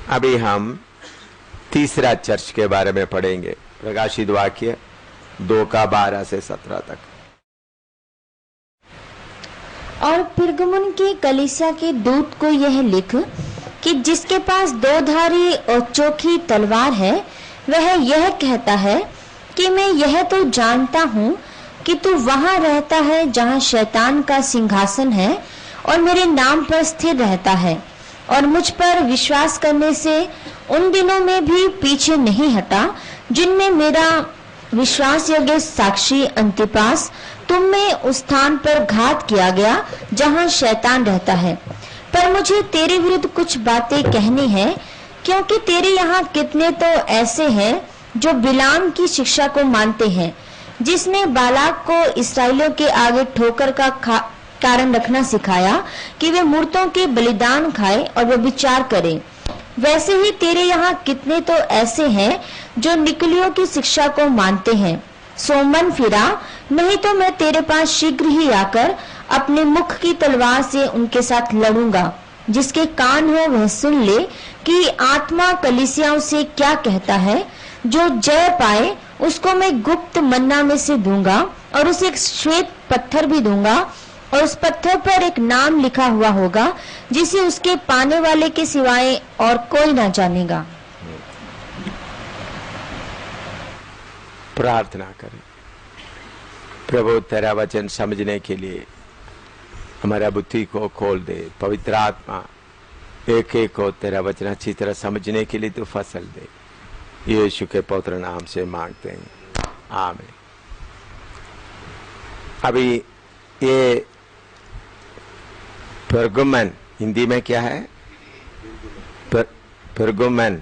अभी हम तीसरा चर्च के बारे में पढ़ेंगे। प्रकाशित वाक्य 2:12 से 17 तक। और पिरगमुन की कलीसिया के दूत को यह लिख कि जिसके पास दो धारी और चोखी तलवार है, वह यह कहता है कि मैं यह तो जानता हूँ कि तू वहां रहता है जहाँ शैतान का सिंहासन है और मेरे नाम पर स्थिर रहता है और मुझ पर विश्वास करने से उन दिनों में भी पीछे नहीं हटा जिनमें मेरा विश्वास योग्य साक्षी अंतिपास तुम में उस स्थान पर घात किया गया जहाँ शैतान रहता है। पर मुझे तेरे विरुद्ध कुछ बातें कहनी है, क्योंकि तेरे यहाँ कितने तो ऐसे हैं जो बिलाम की शिक्षा को मानते हैं, जिसने बालाक को इसराइलियों के आगे ठोकर का कारण रखना सिखाया कि वे मूर्तों के बलिदान खाए और व्यभिचार करें। वैसे ही तेरे यहाँ कितने तो ऐसे हैं जो निकलियों की शिक्षा को मानते हैं। सो मन फिरा, नहीं तो मैं तेरे पास शीघ्र ही आकर अपने मुख की तलवार से उनके साथ लड़ूंगा। जिसके कान हो वह सुन ले कि आत्मा कलीसियाओं से क्या कहता है। जो जय पाए उसको मैं गुप्त मन्ना में से दूंगा और उसे एक श्वेत पत्थर भी दूंगा और उस पत्थर पर एक नाम लिखा हुआ होगा जिसे उसके पाने वाले के सिवाय और कोई ना जानेगा। प्रार्थना करें। प्रभु तेरा वचन समझने के लिए हमारा बुद्धि को खोल दे। पवित्र आत्मा एक एक को तेरा वचन अच्छी तरह समझने के लिए तू फसल दे। यीशु के पवित्र नाम से मांगते हैं, आमीन। अभी ये परगमन हिंदी में क्या है? परगमन,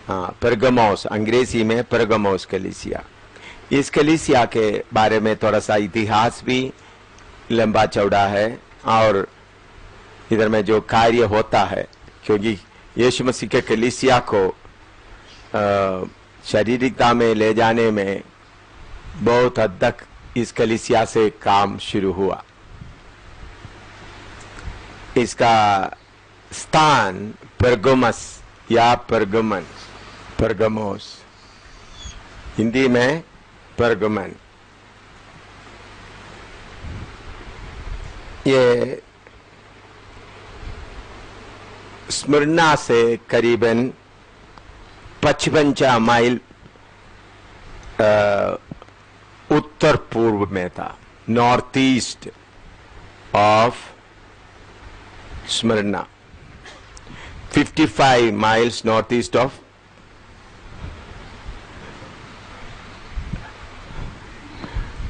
हाँ, परगमोस, अंग्रेजी में परगमोस कलीसिया। इस कलीसिया के बारे में थोड़ा सा इतिहास भी लंबा चौड़ा है और इधर में जो कार्य होता है, क्योंकि यीशु मसीह के कलीसिया को शारीरिकता में ले जाने में बहुत हद तक इस कलीसिया से काम शुरू हुआ। इसका स्थान परगमस या परगमन, परगमोस, हिंदी में परगमन। ये स्मिर्ना से करीबन 55 माइल उत्तर पूर्व में था, north east of Smyrna, 55 miles northeast of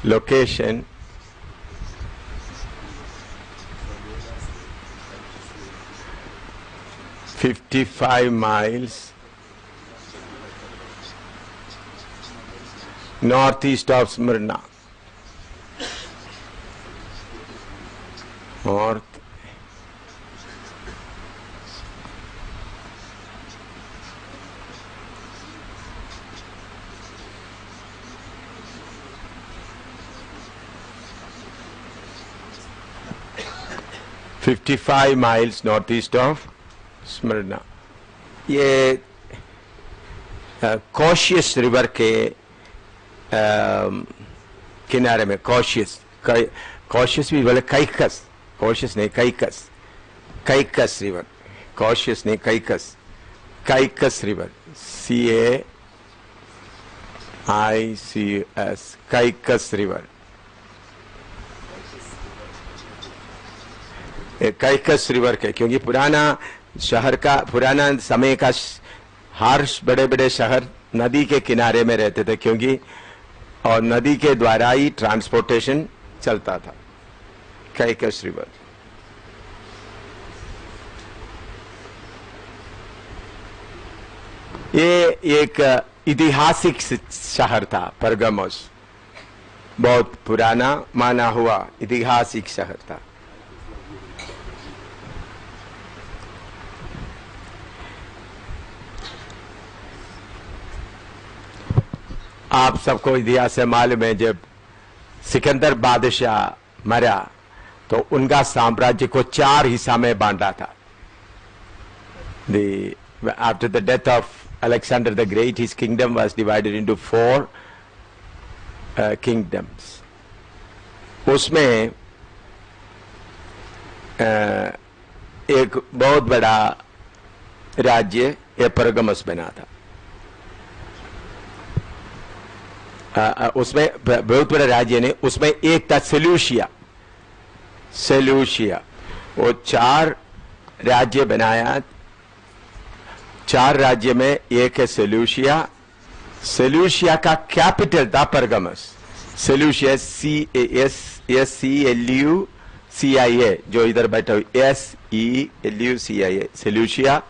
location. "55 miles northeast of Smyrna." North "55 miles northeast of Smyrna." ये कॉशियस रिवर के किनारे में, कॉशियस भी बोले कैकस, कॉशियस नहीं कैकस, कैकस रिवर, कॉशियस नहीं caucus, caucus river, CAICUS, caucus river. Caucus river के, क्योंकि पुराना शहर का, पुराना समय का हर बड़े बड़े शहर नदी के किनारे में रहते थे, क्योंकि और नदी के द्वारा ही ट्रांसपोर्टेशन चलता था। Caucus river. ये एक ऐतिहासिक शहर था परगमोस, बहुत पुराना माना हुआ ऐतिहासिक शहर था। आप सबको इतिहास से मालूम है, जब सिकंदर बादशाह मरा तो उनका साम्राज्य को 4 हिस्सा में बांटा था। after the death of Alexander the Great, his kingdom was divided into 4 kingdoms. उसमें एक बहुत बड़ा राज्य ये परगमस बना था। उसमें बहुत बड़ा राज्य ने, उसमें एक था सेल्यूशिया। वो 4 राज्य बनाया। 4 राज्य में एक है सेल्यूशिया। सेल्यूशिया का कैपिटल था परगमस। सेल्यूशिया SELUCIA, जो इधर बैठा हुई SELUCIA, सेल्यूशिया।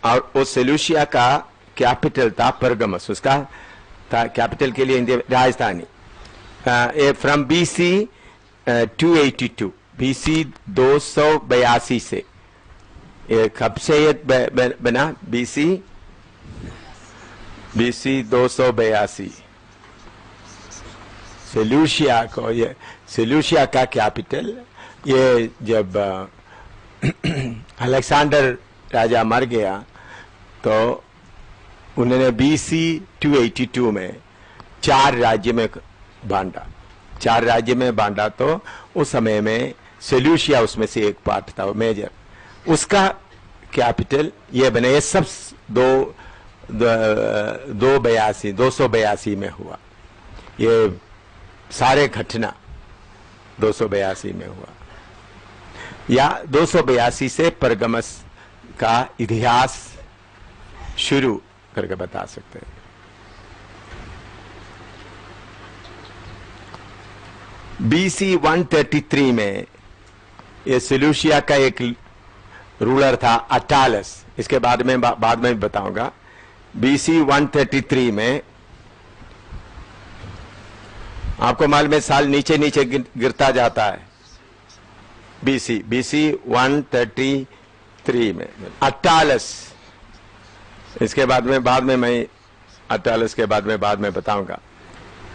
और उस सेल्यूशिया का कैपिटल था परगमस। उसका था कैपिटल के लिए राजधानी। फ्रॉम BC 282, BC 282 से कब से ये बना? BC 282। सेल्यूशिया को, ये सेल्यूशिया का कैपिटल, ये जब अलेक्जेंडर राजा मर गया तो उन्होंने BC 282 में 4 राज्य में बांटा। 4 राज्य में बांटा तो उस समय में सेल्यूशिया उसमें से एक पार्ट था, मेजर। उसका कैपिटल ये बने। ये सब 282 में हुआ। ये सारे घटना 282 में हुआ, या 282 से परगमस का इतिहास शुरू करके बता सकते हैं। BC 133 में ये सेल्यूशिया का एक रूलर था अटालस। इसके बाद में बताऊंगा। BC 133 में आपको मालूम है साल नीचे नीचे गिरता जाता है। BC 133 में अटालस। इसके बाद में मैं अटालस के बाद में बताऊंगा।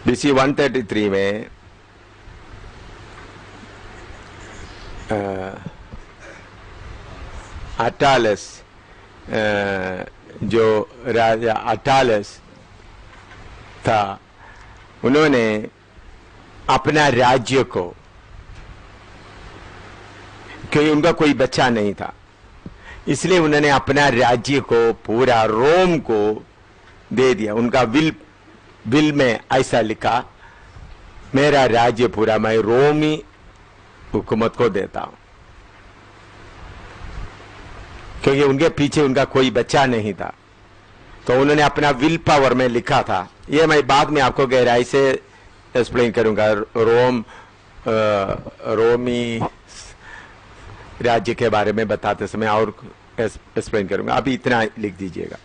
BC 133 में अटालस, जो राजा अटालस था, उन्होंने अपना राज्य को, क्योंकि उनका कोई बच्चा नहीं था, इसलिए उन्होंने अपना राज्य को पूरा रोम को दे दिया। उनका विल में ऐसा लिखा, मेरा राज्य पूरा मैं रोमी हुकूमत को देता हूं, क्योंकि उनके पीछे उनका कोई बच्चा नहीं था। तो उन्होंने अपना विल पावर में लिखा था। ये मैं बाद में आपको गहराई से एक्सप्लेन करूंगा, रोमी राज्य के बारे में बताते समय और एक्सप्लेन करूंगा। अभी इतना लिख दीजिएगा।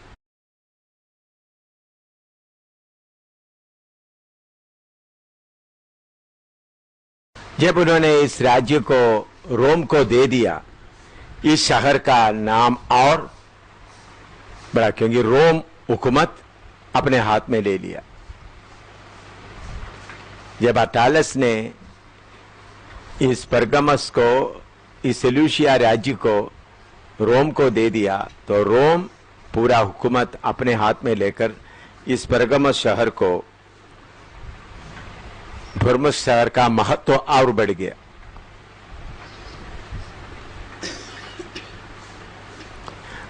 जब उन्होंने इस राज्य को रोम को दे दिया, इस शहर का नाम और बड़ा, क्योंकि रोम हुकूमत अपने हाथ में ले लिया। जब अटालस ने इस परगमस को, इस सेल्यूशिया राज्य को रोम को दे दिया, तो रोम पूरा हुकूमत अपने हाथ में लेकर इस परगमस शहर को, परगमस शहर का महत्व और बढ़ गया।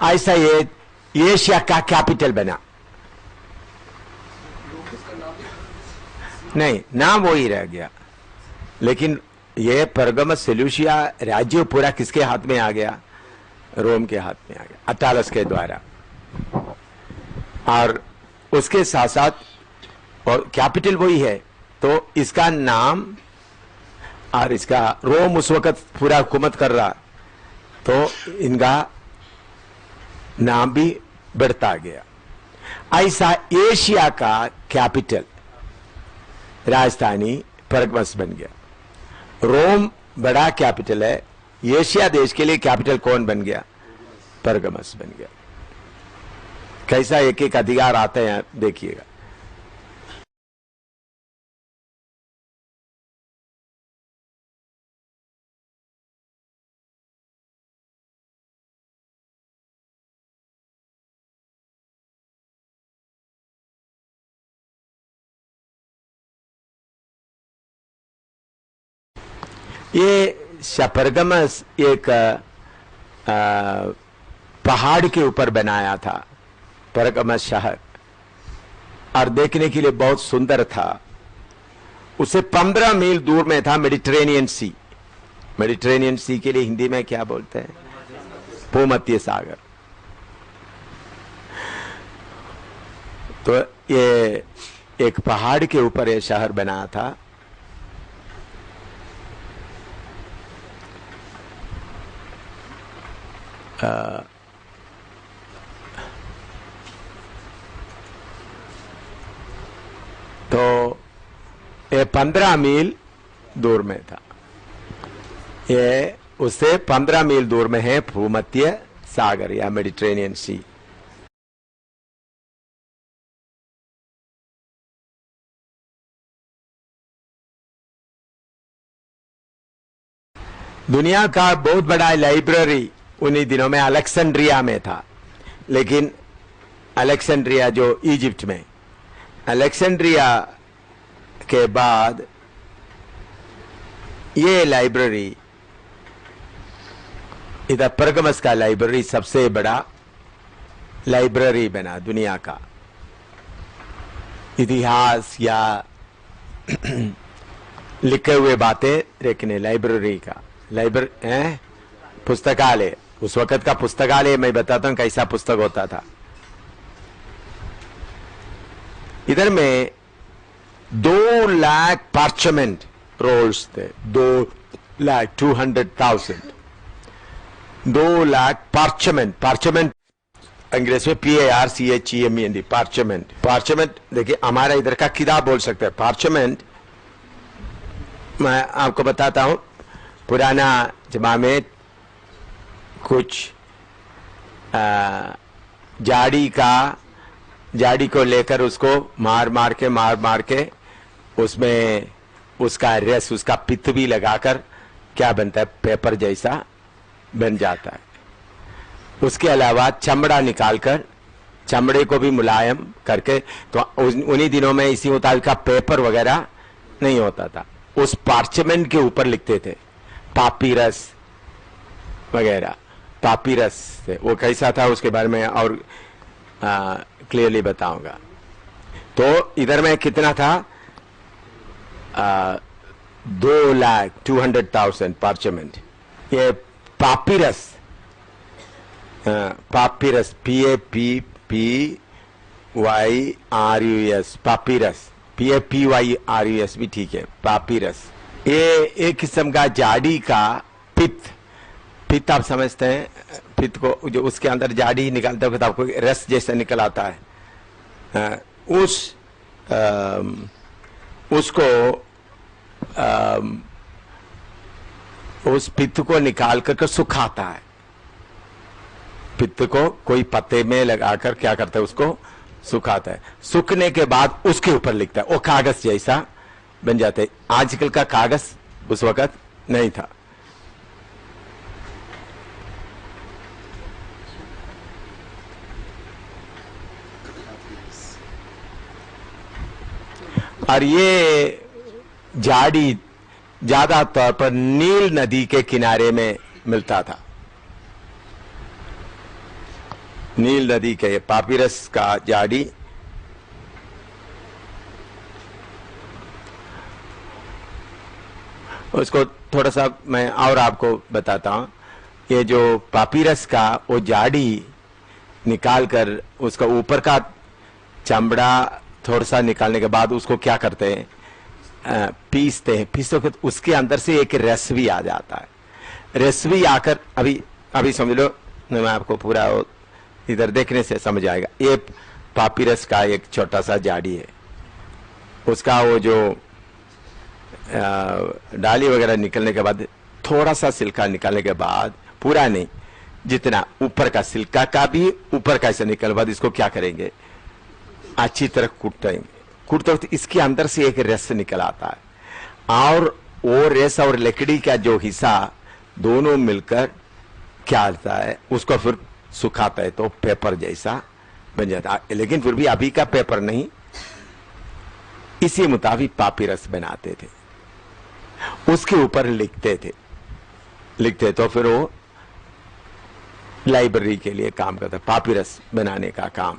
ऐसा ये एशिया का कैपिटल बना। नहीं, नाम वही रह गया, लेकिन ये परगमस सेल्यूशिया राज्य पूरा किसके हाथ में आ गया? रोम के हाथ में आ गया, अटालस के द्वारा। और उसके साथ साथ और कैपिटल वही है, तो इसका नाम और इसका, रोम उस वक्त पूरा हुकूमत कर रहा, तो इनका नाम भी बढ़ता गया। ऐसा एशिया का कैपिटल, राजधानी परगमस बन गया। रोम बड़ा कैपिटल है, एशिया देश के लिए कैपिटल कौन बन गया? परगमस बन गया। कैसा एक एक अधिकार आते हैं देखिएगा। ये शपरगमस एक पहाड़ के ऊपर बनाया था, परगमस शहर, और देखने के लिए बहुत सुंदर था। उसे 15 मील दूर में था मेडिटेरेनियन सी। मेडिटेरेनियन सी के लिए हिंदी में क्या बोलते हैं? भूमध्य सागर। तो ये एक पहाड़ के ऊपर ये शहर बना था। तो ये 15 मील दूर में था। ये उससे 15 मील दूर में है भूमध्य सागर या मेडिटेरेनियन सी। दुनिया का बहुत बड़ा लाइब्रेरी उन्हीं दिनों में अलेक्जेंड्रिया में था, लेकिन अलेक्जेंड्रिया जो इजिप्ट में, अलेक्जेंड्रिया के बाद ये लाइब्रेरी, इधर परगमस का लाइब्रेरी सबसे बड़ा लाइब्रेरी बना दुनिया का। इतिहास या लिखे हुए बातें रखने लाइब्रेरी का, पुस्तकालय, उस वक्त का पुस्तकालय मैं बताता हूं कैसा पुस्तक होता था। इधर में 2 लाख पार्चमेंट रोल्स थे, 2,200,000, 2 लाख पार्चमेंट। पार्चमेंट अंग्रेजी में PARCHEMENT, पार्चमेंट। पार्चमेंट देखिए हमारा इधर का किताब बोल सकते हैं। पार्चमेंट मैं आपको बताता हूं, पुराना जमाने में कुछ जाड़ी को लेकर उसको मार मार के उसमें उसका रस, उसका पित्त भी लगाकर क्या बनता है, पेपर जैसा बन जाता है। उसके अलावा चमड़ा निकालकर, चमड़े को भी मुलायम करके, तो उन्हीं दिनों में इसी मुताबिक का पेपर वगैरह नहीं होता था, उस पार्चमेंट के ऊपर लिखते थे, पापीरस वगैरह। पापीरस से वो कैसा था उसके बारे में और क्लियरली बताऊंगा। तो इधर में कितना था, 2,200,000 पार्चमेंट। ये पापीरस, पापीरस PAPPYRUS, पापीरस, PAPYRUS भी ठीक है, पापीरस। ये एक किस्म का जाड़ी का पित्त आप समझते हैं, पित्त को जो उसके अंदर जाड़ी निकालते हो तो आपको रस जैसा निकल आता है, उस पित्त को निकाल कर सुखाता है। पित्त को कोई पत्ते में लगाकर क्या करता है, उसको सुखाता है। सूखने के बाद उसके ऊपर लिखता है, वो कागज जैसा बन जाते हैं। आजकल का कागज उस वक्त नहीं था। और ये जाड़ी ज्यादा तौर पर नील नदी के किनारे में मिलता था। नील नदी के पापीरस का जाड़ी उसको थोड़ा सा मैं और आपको बताता हूं। ये जो पापीरस का वो जाड़ी निकालकर उसका ऊपर का चमड़ा थोड़ा सा निकालने के बाद उसको क्या करते हैं, पीसते हैं। पीसते तो उसके अंदर से एक रस भी आ जाता है। रस भी आकर अभी समझ लो, मैं आपको पूरा इधर देखने से समझ आएगा। ये पापीरस का एक छोटा सा जाड़ी है, उसका वो जो डाली वगैरह निकलने के बाद थोड़ा सा सिल्का निकालने के बाद, पूरा नहीं, जितना ऊपर का सिल्का का भी ऊपर का ऐसा निकलने के बाद इसको क्या करेंगे, अच्छी तरह कूटते वक्त इसके अंदर से एक रस निकल आता है, और वो रस और लकड़ी का जो हिस्सा दोनों मिलकर क्या आता है, उसको फिर सुखाता है तो पेपर जैसा बन जाता है। लेकिन फिर भी अभी का पेपर नहीं, इसी मुताबिक पापीरस बनाते थे। उसके ऊपर लिखते तो फिर वो लाइब्रेरी के लिए काम करता, पापिरस बनाने का काम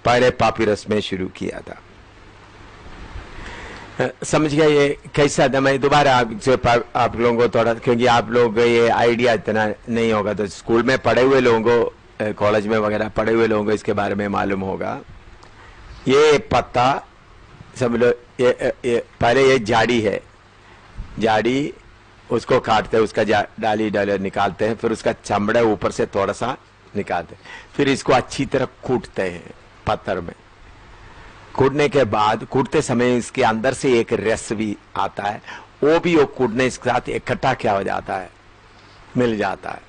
पहले पापिरस में शुरू किया था। समझ गया ये कैसा था? मैं दोबारा आप लोगों को थोड़ा, क्योंकि आप लोग ये आइडिया इतना नहीं होगा, तो स्कूल में पढ़े हुए लोगों को, कॉलेज में वगैरह पढ़े हुए लोगों को इसके बारे में मालूम होगा। ये पत्ता सब लोग ये पहले ये झाड़ी है, झाड़ी उसको काटते हैं, उसका डाली निकालते हैं, फिर उसका चमड़ा ऊपर से थोड़ा सा निकालते हैं, फिर इसको अच्छी तरह कूटते हैं पत्थर में। कूटने के बाद, कूटते समय इसके अंदर से एक रस भी आता है, वो भी वो कूटने के साथ इकट्ठा क्या हो जाता है, मिल जाता है।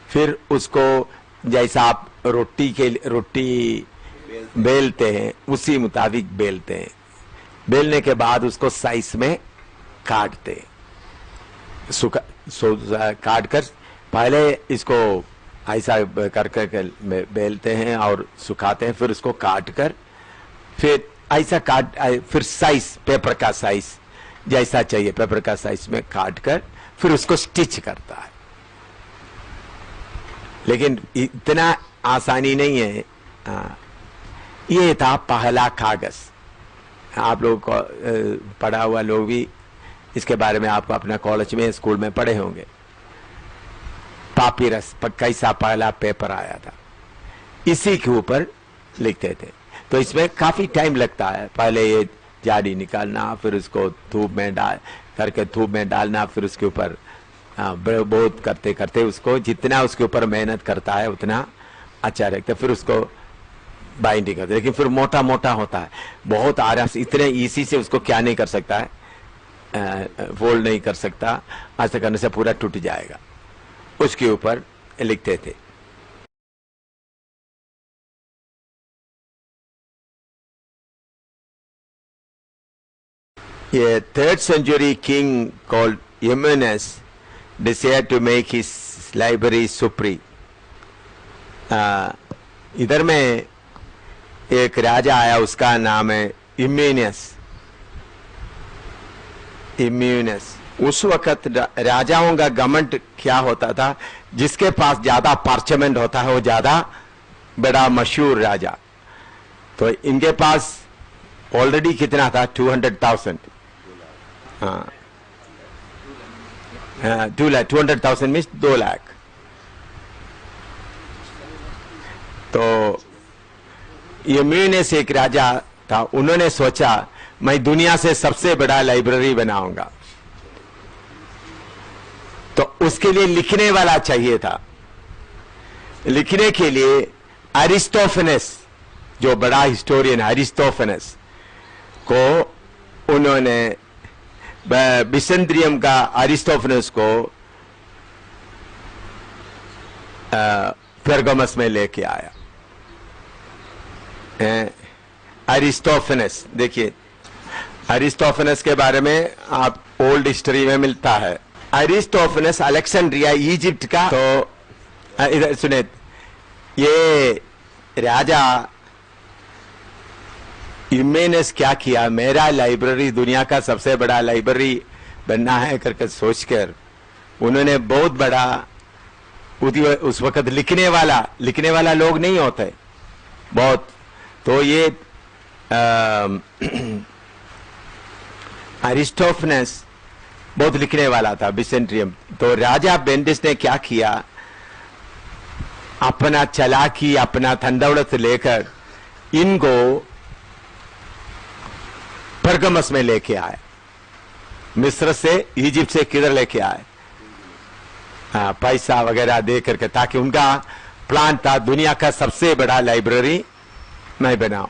फिर उसको जैसा आप रोटी बेलते हैं उसी मुताबिक बेलते हैं। बेलने के बाद उसको साइज में काटते हैं, काट कर पहले इसको ऐसा करके बेलते हैं और सुखाते हैं, फिर उसको काट कर फिर ऐसा फिर साइज, पेपर का साइज जैसा चाहिए पेपर का साइज में काट कर फिर उसको स्टिच करता है। लेकिन इतना आसानी नहीं है। ये था पहला कागज। आप लोग को पढ़ा हुआ लोग भी इसके बारे में आपको अपना कॉलेज में, स्कूल में पढ़े होंगे। पापिरस कैसा पहला पेपर आया था, इसी के ऊपर लिखते थे। तो इसमें काफी टाइम लगता है, पहले ये जाली निकालना, फिर उसको धूप में डालना, फिर उसके ऊपर बहुत करते करते उसको, जितना उसके ऊपर मेहनत करता है उतना अच्छा लगता है। फिर उसको बाइंडिंग करते, लेकिन फिर मोटा मोटा होता है, बहुत आराम से, इतने इजी से उसको क्या नहीं कर सकता है, फोल्ड नहीं कर सकता। ऐसा करने से पूरा टूट जाएगा। उसके ऊपर लिखते थे। A 3rd century king called Eumenes desired to make his library supreme. इधर में एक राजा आया, उसका नाम है इम्यूनस। उस वक्त राजाओं का घमंड क्या होता था, जिसके पास ज्यादा पार्चमेंट होता है वो ज्यादा बड़ा मशहूर राजा। तो इनके पास ऑलरेडी कितना था, 200,000। हाँ, 200,000 मीन्स 2 लाख। तो यूमेनस एक राजा था, उन्होंने सोचा मैं दुनिया से सबसे बड़ा लाइब्रेरी बनाऊंगा। तो उसके लिए लिखने वाला चाहिए था। लिखने के लिए अरिस्टोफेनस, जो बड़ा हिस्टोरियन अरिस्टोफेनस को उन्होंने, बिसेंद्रियम का अरिस्टोफेनस को पेर्गमस में लेके आया। अरिस्टोफेनस, देखिए अरिस्टोफेनस के बारे में आप ओल्ड हिस्ट्री में मिलता है। अरिस्टोफेनस अलेक्जेंड्रिया इजिप्ट का, तो इधर सुने, ये राजा यूमेनस क्या किया, मेरा लाइब्रेरी दुनिया का सबसे बड़ा लाइब्रेरी बनना है करके सोचकर उन्होंने बहुत बड़ा, उस वक्त लिखने वाला लोग नहीं होते बहुत, तो ये अरिस्टोफेनस बहुत लिखने वाला था, बिसेंट्रियम। तो राजा बेंडिस ने क्या किया, अपना चालाकी, अपना धनदौलत लेकर इनको पेर्गमस में लेके आए। मिस्र से, इजिप्ट से किधर लेके आए, पैसा वगैरह दे करके, ताकि उनका प्लान था दुनिया का सबसे बड़ा लाइब्रेरी मैं बनाऊं।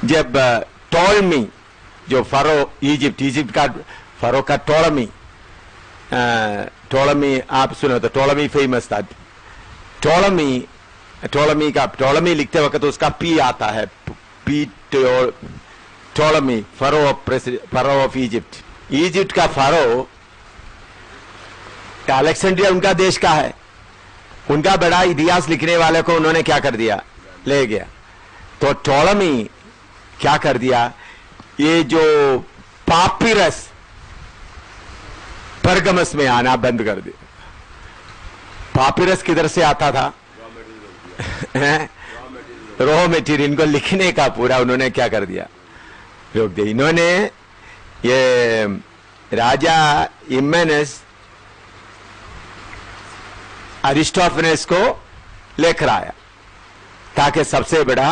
जब टोलमी, जो फरो इजिप्ट का फरो का टोलमी आप सुनो तो टोलमी फेमस था। टोलमी लिखते वक्त उसका पी आता है, पी टोलमी, फरो ऑफ इजिप्ट का फरो अलेक्जेंड्रिया उनका देश का है। उनका बड़ा इतिहास लिखने वाले को उन्होंने क्या कर दिया, ले गया। तो टोलमी क्या कर दिया, ये जो पापिरस परगमस में आना बंद कर दिया। पापिरस किधर से आता था? Raw material. इनको लिखने का पूरा उन्होंने क्या कर दिया, रोक दिया। इन्होंने ये राजा इमेनस अरिस्टोफेनेस को लेकर आया ताकि सबसे बड़ा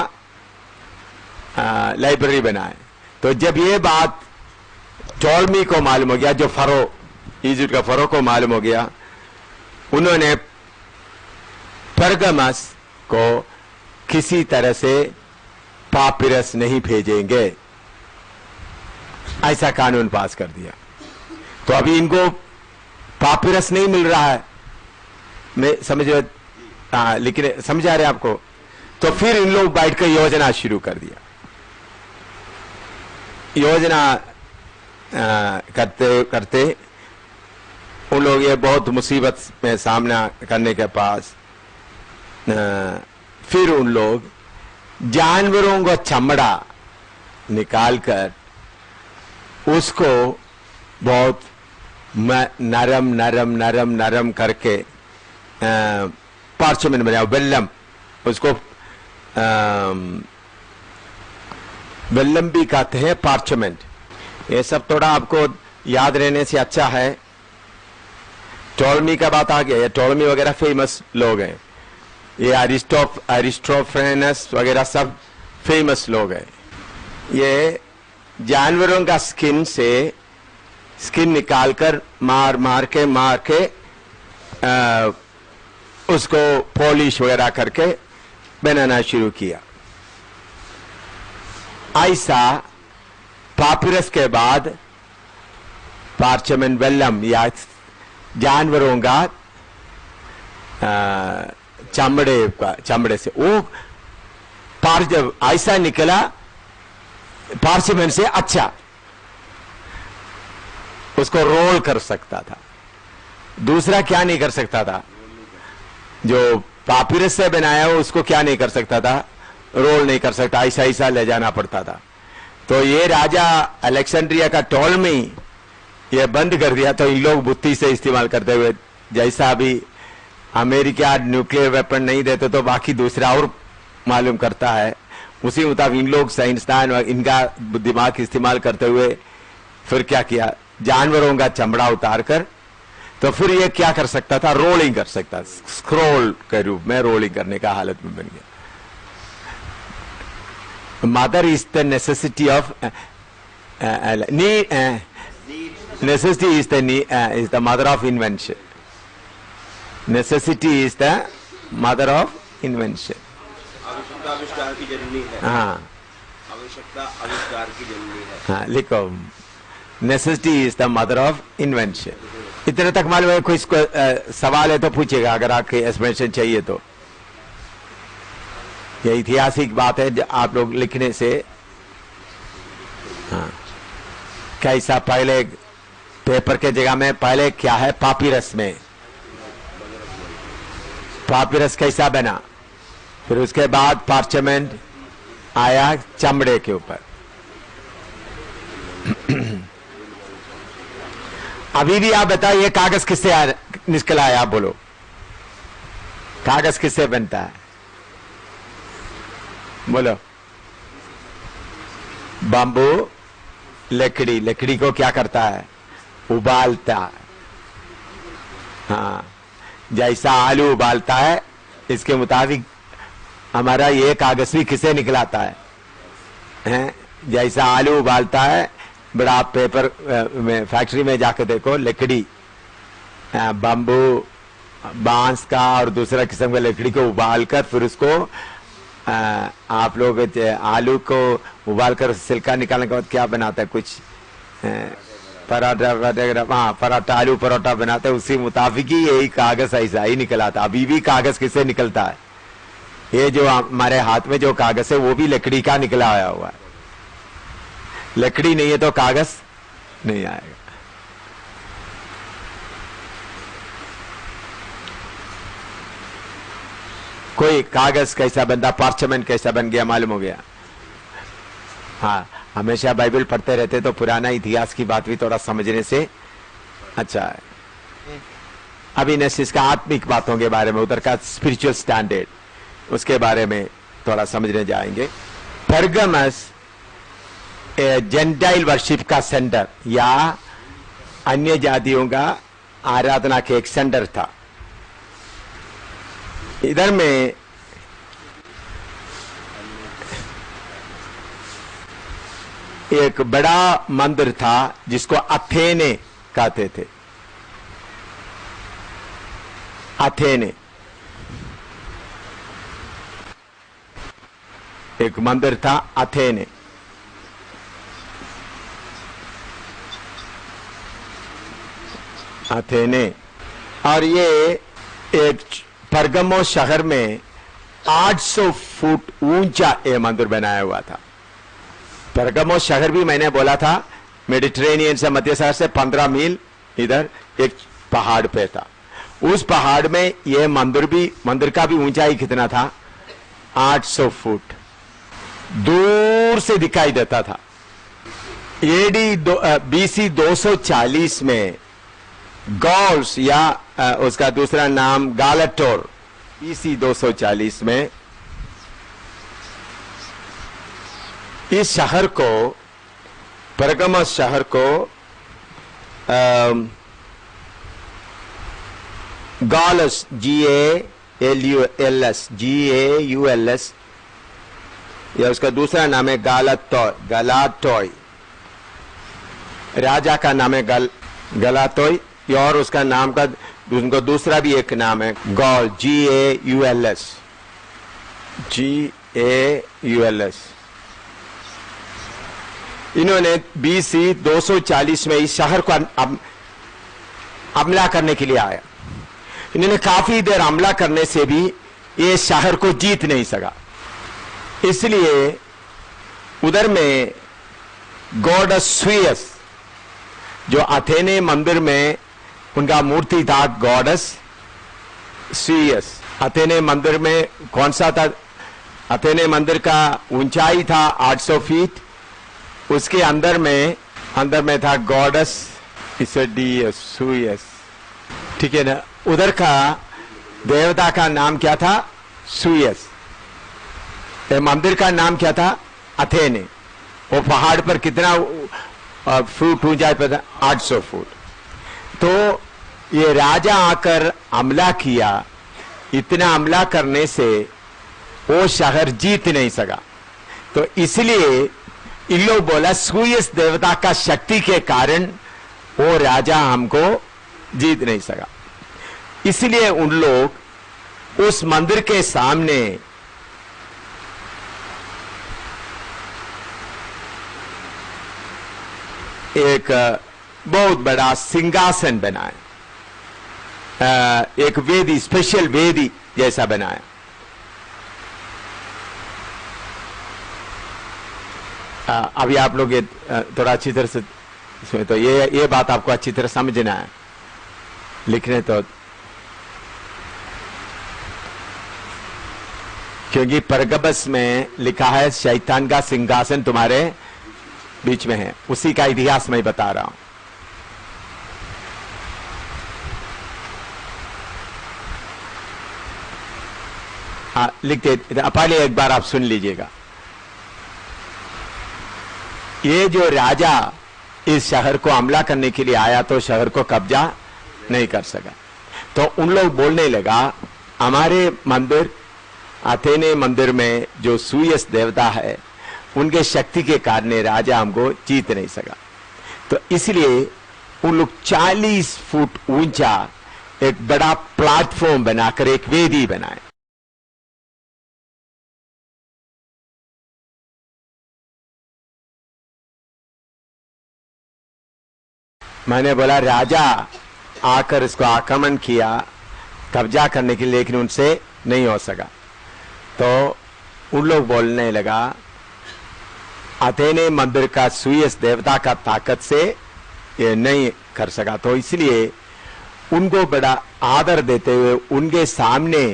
लाइब्रेरी बनाए। तो जब ये बात टॉलमी को मालूम हो गया, जो फरो इजिप्ट का फरो को मालूम हो गया, उन्होंने परगमस को किसी तरह से पापिरस नहीं भेजेंगे ऐसा कानून पास कर दिया। तो अभी इनको पापिरस नहीं मिल रहा है, मैं समझ लेकिन समझा रहे आपको। तो फिर इन लोग बैठकर योजना शुरू कर दिया। योजना करते करते उन लोग ये बहुत मुसीबत में सामना करने के पास फिर उन लोग जानवरों का चमड़ा निकालकर उसको बहुत नरम नरम नरम नरम करके पार्चमेंट बनाया, वेल्लम, उसको वेल्लम भी कहते हैं, पार्चमेंट। ये सब थोड़ा आपको याद रहने से अच्छा है। टॉलमी का बात आ गया, ये टॉलमी वगैरह फेमस लोग हैं, ये अरिस्टोफेनेस वगैरह सब फेमस लोग हैं। ये जानवरों का स्किन निकालकर मार के उसको पॉलिश वगैरह करके बनाना शुरू किया। ऐसा पापिरस के बाद पार्चमेंट वेल्लम या जानवरों का चमड़े से वो जब ऐसा निकला पार्चमेंट से अच्छा, उसको रोल कर सकता था। दूसरा क्या नहीं कर सकता था? जो पापिरस से बनाया हो उसको क्या नहीं कर सकता था? रोल नहीं कर सकता, ऐसा ऐसा ले जाना पड़ता था। तो ये राजा अलेक्जेंड्रिया का टॉलमी ये बंद कर दिया। तो इन लोग बुद्धि से इस्तेमाल करते हुए, जैसा अभी अमेरिका न्यूक्लियर वेपन नहीं देते तो बाकी दूसरा और मालूम करता है, उसी मुताबिक इन लोग साइंसदान इनका दिमाग इस्तेमाल करते हुए फिर क्या किया, जानवरों का चमड़ा उतार कर, तो फिर ये क्या कर सकता था? रोलिंग कर सकता, स्क्रॉल के रूप में रोलिंग करने का हालत में बन गया। Mother is the necessity of necessity is the mother of invention. Necessity is the mother of invention. आवश्यकता आविष्कार की जननी है। हाँ, आवश्यकता आविष्कार की जननी है। हाँ, लिखो, necessity is the mother of invention. इतने तक मालूम है? कोई सवाल है तो पूछेगा अगर आपके एक्सप्लेनेशन चाहिए तो। ये ऐतिहासिक बात है, आप लोग लिखने से हाँ, कैसा पहले पेपर के जगह में पहले क्या है? पापिरस में पापिरस कैसा बना, फिर उसके बाद पार्चमेंट आया चमड़े के ऊपर। अभी भी आप बताइए कागज किससे निकल आया? आप बोलो, कागज किससे बनता है? बोलो। बांबू, लकड़ी। लकड़ी को क्या करता है? उबालता। हाँ, जैसा आलू उबालता है इसके मुताबिक हमारा ये कागज भी किसे निकलाता है? जैसा आलू उबालता है, बड़ा पेपर में फैक्ट्री में जाकर देखो, लकड़ी, बम्बू, बांस का और दूसरा किस्म का लकड़ी को उबालकर फिर उसको आप लोग आलू को उबालकर सिल्का निकालने के बाद क्या बनाता है? कुछ पराठा वगैरह, हाँ, पराठा, आलू पराठा बनाते हैं। उसी मुताबिक ही यही कागज ऐसा ही निकल आता। अभी भी कागज किससे निकलता है? ये जो हमारे हाथ में जो कागज है वो भी लकड़ी का निकला आया हुआ है। लकड़ी नहीं है तो कागज नहीं आएगा। कोई कागज कैसा बनता, पार्चमेंट कैसा बन गया मालूम हो गया? हाँ, हमेशा बाइबल पढ़ते रहते तो पुराना इतिहास की बात भी थोड़ा समझने से अच्छा है। अभी नेक्स्ट का आत्मिक बातों के बारे में, उधर का स्पिरिचुअल स्टैंडर्ड, उसके बारे में थोड़ा समझने जाएंगे। परगमस जेंटाइल वर्शिप का सेंटर या अन्य जातियों का आराधना के एक सेंटर था। इधर में एक बड़ा मंदिर था जिसको अथेने कहते थे। अथेने एक मंदिर था, अथेने। अथेने, और ये एक परगमो शहर में 800 फुट ऊंचा ये मंदिर बनाया हुआ था। परगमो शहर भी मैंने बोला था मेडिटेरेनियन से, मध्य सागर से 15 मील इधर एक पहाड़ पे था। उस पहाड़ में ये मंदिर का भी ऊंचाई कितना था? 800 फुट दूर से दिखाई देता था। BC 240 में गॉल्स या उसका दूसरा नाम गालाटोर, BC 240 में इस शहर को, परगमस शहर को गॉलस, GALULS, या उसका दूसरा नाम है गलाटोय। राजा का नाम है गलाटोय, और उसका नाम का उनको दूसरा भी एक नाम है गॉल, GAULS। इन्होंने BC 240 में इस शहर को हमला करने के लिए आया। इन्होंने काफी देर हमला करने से भी ये शहर को जीत नहीं सका। इसलिए उधर में गॉडेस स्वीयस, जो अथेने मंदिर में उनका मूर्ति था, गॉडेस स्वीयस। अथेने मंदिर में कौन सा था? अथेने मंदिर का ऊंचाई था 800 फीट। उसके अंदर में था गॉडेस स्वीयस, ठीक है ना। उधर का देवता का नाम क्या था? स्वीयस। मंदिर का नाम क्या था? अथेने। वो पहाड़ पर कितना फुट ऊंचाई पर था? 800 फुट। तो ये राजा आकर हमला किया। इतना हमला करने से वो शहर जीत नहीं सका। तो इसलिए इन लोग बोला स्वीयस देवता का शक्ति के कारण वो राजा हमको जीत नहीं सका। इसलिए उन लोग उस मंदिर के सामने एक बहुत बड़ा सिंहासन बनाया, एक वेदी, स्पेशल वेदी जैसा बनाया। अभी आप लोग ये थोड़ा अच्छी तरह से इसमें, तो ये बात आपको अच्छी तरह समझना है लिखने तो, क्योंकि परगमस में लिखा है शैतान का सिंहासन तुम्हारे बीच में है। उसी का इतिहास मैं बता रहा हूं। लिखते पहले एक बार आप सुन लीजिएगा। ये जो राजा इस शहर को हमला करने के लिए आया तो शहर को कब्जा नहीं कर सका। तो उन लोग बोलने लगा हमारे मंदिर, अथेने मंदिर में जो स्वीयस देवता है उनके शक्ति के कारण राजा हमको जीत नहीं सका। तो इसलिए उन लोग 40 फुट ऊंचा एक बड़ा प्लेटफॉर्म बनाकर एक वेदी बनाए। मैंने बोला राजा आकर इसको आक्रमण किया कब्जा करने के लिए, लेकिन उनसे नहीं हो सका। तो उन लोग बोलने लगा अथेने मंदिर का स्वीयस देवता का ताकत से ये नहीं कर सका। तो इसलिए उनको बड़ा आदर देते हुए उनके सामने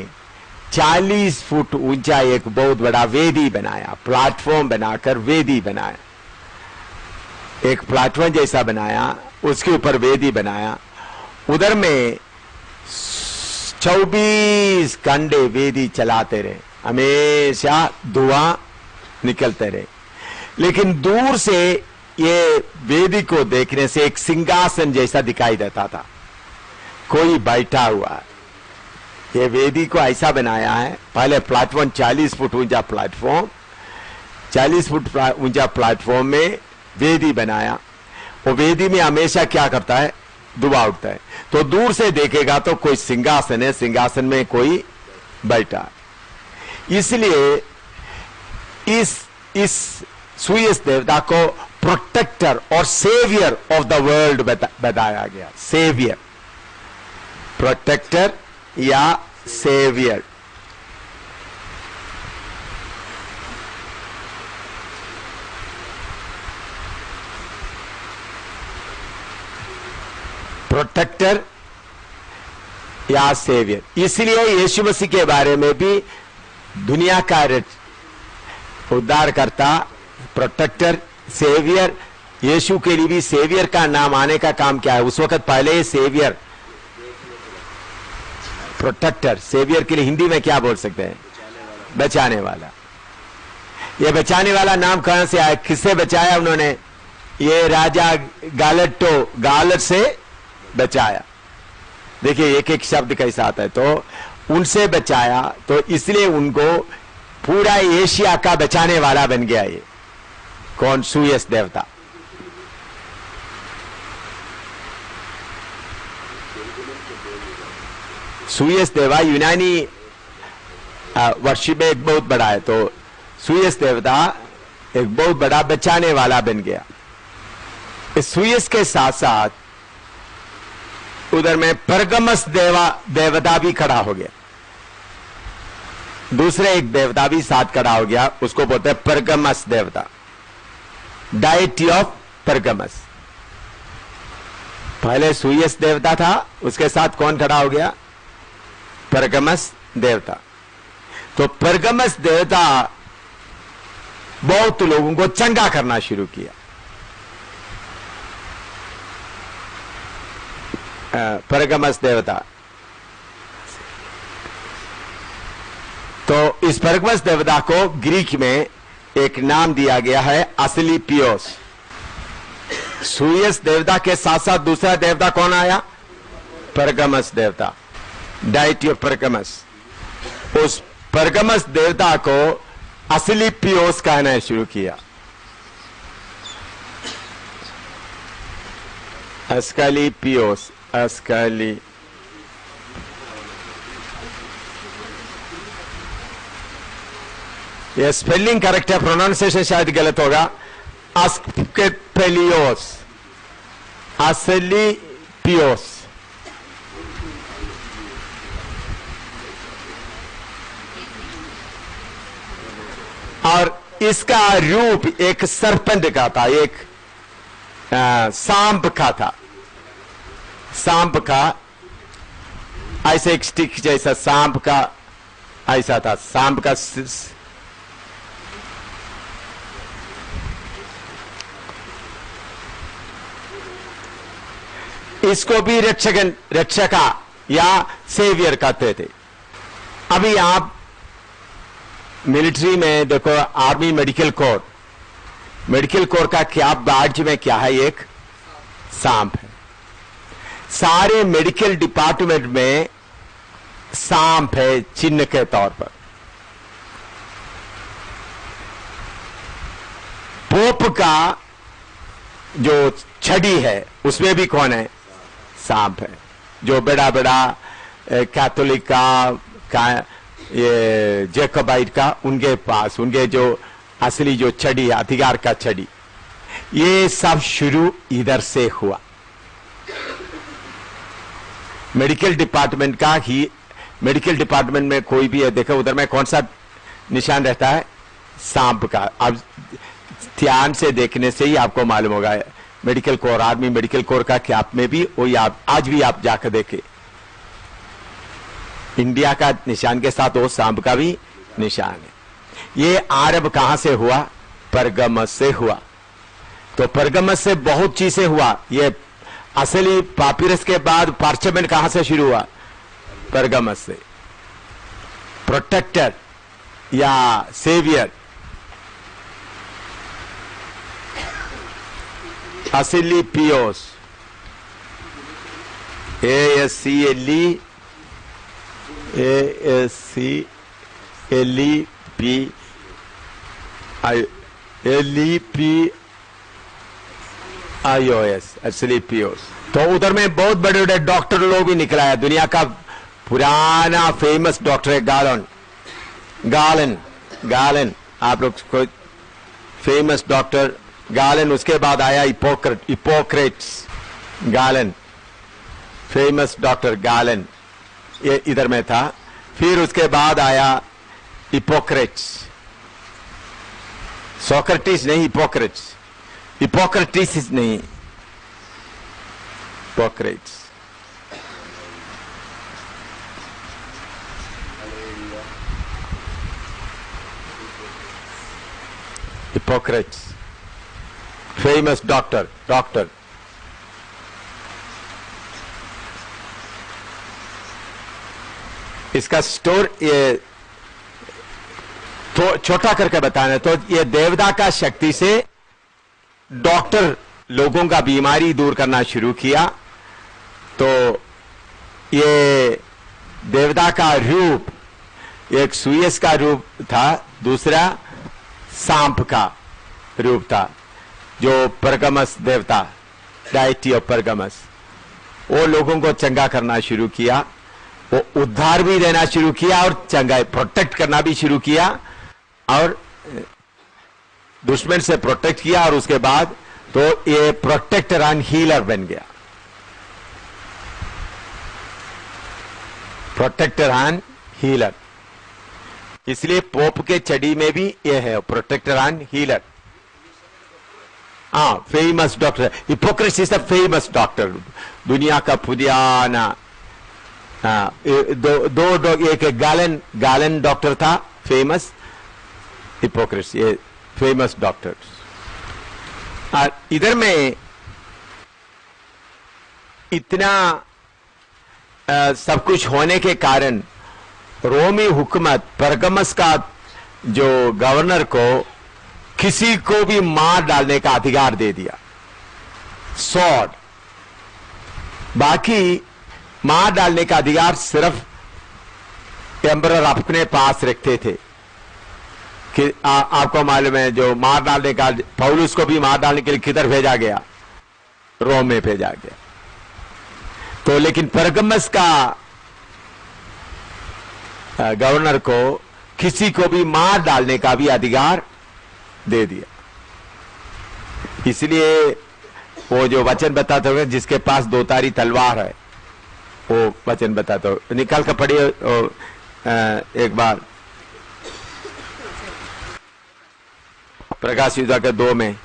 40 फुट ऊंचा एक बहुत बड़ा वेदी बनाया, प्लेटफॉर्म बनाकर वेदी बनाया, एक प्लेटफॉर्म जैसा बनाया, उसके ऊपर वेदी बनाया उधर में 24 घंटे वेदी चलाते रहे, हमेशा धुआं निकलते रहे। लेकिन दूर से ये वेदी को देखने से एक सिंहासन जैसा दिखाई देता था, कोई बैठा हुआ है। ये वेदी को ऐसा बनाया है, पहले प्लेटफॉर्म 40 फुट ऊंचा प्लेटफॉर्म, 40 फुट ऊंचा प्लेटफॉर्म में वेदी बनाया। वो वेदी में हमेशा क्या करता है, धुआं उठता है। तो दूर से देखेगा तो कोई सिंहासन है, सिंहासन में कोई बैठा है। इसलिए इस सूयस देवता को प्रोटेक्टर और सेवियर ऑफ द वर्ल्ड बताया गया। सेवियर, प्रोटेक्टर या सेवियर। प्रोटेक्टर या सेवियर। इसलिए यीशु मसीह के बारे में भी दुनिया का उद्धारकर्ता, प्रोटेक्टर, सेवियर, यीशु के लिए भी सेवियर का नाम आने का काम क्या है? उस वक्त पहले सेवियर, प्रोटेक्टर, सेवियर के लिए हिंदी में क्या बोल सकते हैं? बचाने वाला। ये बचाने वाला नाम कहां से आया? किससे बचाया उन्होंने? ये राजा गालट से बचाया। देखिए एक एक शब्द कैसा आता है। तो उनसे बचाया, तो इसलिए उनको पूरा एशिया का बचाने वाला बन गया। ये कौन? सूयस देवता। सूयस देवा यूनानी वर्षिप में एक बहुत बड़ा है। तो सूयस देवता एक बहुत बड़ा बचाने वाला बन गया। इस सूयस के साथ साथ उधर में परगमस देवता भी खड़ा हो गया। दूसरे एक देवता भी साथ खड़ा हो गया, उसको बोलते हैं परगमस देवता, डाइटी ऑफ परगमस। पहले सूयस देवता था, उसके साथ कौन खड़ा हो गया? परगमस देवता। तो परगमस देवता बहुत लोगों को चंगा करना शुरू किया। परगमस देवता। तो इस परगमस देवता को ग्रीक में एक नाम दिया गया है, असलीपियोस। सूयस देवता के साथ साथ दूसरा देवता कौन आया? परगमस देवता, डाइटी ऑफ परगमस। उस परगमस देवता को असलीपियोस कहना शुरू किया। अस्कलीपियोस, अस्कली, ये स्पेलिंग करेक्ट है, प्रोनाउंसिएशन शायद गलत होगा। अस्केपेलियोस, असलीपियोस। और इसका रूप एक सर्पेंट का था, एक सांप का था। सांप का ऐसे एक स्टिक जैसा सांप का ऐसा था। सांप का इसको भी रक्षका या सेवियर कहते थे। अभी आप मिलिट्री में देखो, army medical corps, medical corps का क्या बैज में क्या है? एक सांप है। सारे मेडिकल डिपार्टमेंट में सांप है चिन्ह के तौर पर। पोप का जो छड़ी है उसमें भी कौन है? सांप है। जो बड़ा बड़ा कैथोलिक का ये जैकोबाइट का, उनके पास उनके जो असली जो छड़ी, अधिकार का छड़ी, ये सब शुरू इधर से हुआ। मेडिकल डिपार्टमेंट का ही, मेडिकल डिपार्टमेंट में कोई भी है, देखो उधर में कौन सा निशान रहता है? सांप का। अब ध्यान से देखने से ही आपको मालूम होगा। Medical corps, army medical corps का कैप में भी वही, आप आज भी आप जाकर देखें, इंडिया का निशान के साथ वो सांप का भी निशान है। ये आरब कहां से हुआ? परगमस से हुआ। तो परगमस से बहुत चीजें हुआ। ये असली पापिरस के बाद पार्चमेंट कहां से शुरू हुआ? परगमस से। प्रोटेक्टर या सेवियर, असली पियोस, ASCLE LEPIOS, असली पियोस। तो उधर में बहुत बड़े बड़े डॉक्टर लोग भी निकला है। दुनिया का पुराना फेमस डॉक्टर है गालन, आप लोग को फेमस डॉक्टर गालन। उसके बाद आया Hippocrates, Galan, famous doctor Galan, ये इधर में था। फिर उसके बाद आया हिपोक्रेट्स, सोक्रेटिस नहीं, हिपोक्रेटिस नहीं, हिपोक्रेट्स। Hippocrates famous doctor. इसका स्टोर ये तो छोटा करके बताना, तो ये देवता का शक्ति से डॉक्टर लोगों का बीमारी दूर करना शुरू किया। तो ये देवता का रूप, एक सुयस का रूप था, दूसरा सांप का रूप था, जो परगमस देवता, डाइटी ऑफ परगमस, वो लोगों को चंगा करना शुरू किया। वो उद्धार भी देना शुरू किया और चंगा प्रोटेक्ट करना भी शुरू किया, और दुश्मन से प्रोटेक्ट किया। और उसके बाद तो ये प्रोटेक्टर एंड हीलर बन गया, प्रोटेक्टर एंड हीलर। इसलिए पोप के चड़ी में भी ये है, प्रोटेक्टर एंड हीलर। हाँ, famous doctor, Hippocrates is the famous doctor, दुनिया का पुराना। दो एक गालन डॉक्टर था फेमस, हिपोक्रेट्स ये फेमस डॉक्टर्स। इधर में इतना सब कुछ होने के कारण रोमी हुकूमत परगमस का जो गवर्नर को किसी को भी मार डालने का अधिकार दे दिया, सॉर्ड। बाकी मार डालने का अधिकार सिर्फ एम्परर अपने पास रखते थे। कि आपको मालूम है, जो मार डालने का, पौलुस को भी मार डालने के लिए किधर भेजा गया? रोम में भेजा गया। तो लेकिन परगमस का गवर्नर को किसी को भी मार डालने का भी अधिकार दे दिया। इसलिए वो जो वचन बताते हुए, जिसके पास दो तारी तलवार है, वो वचन बताते हो, निकाल कर पढ़िए एक बार, प्रकाश युद्ध के 2 में।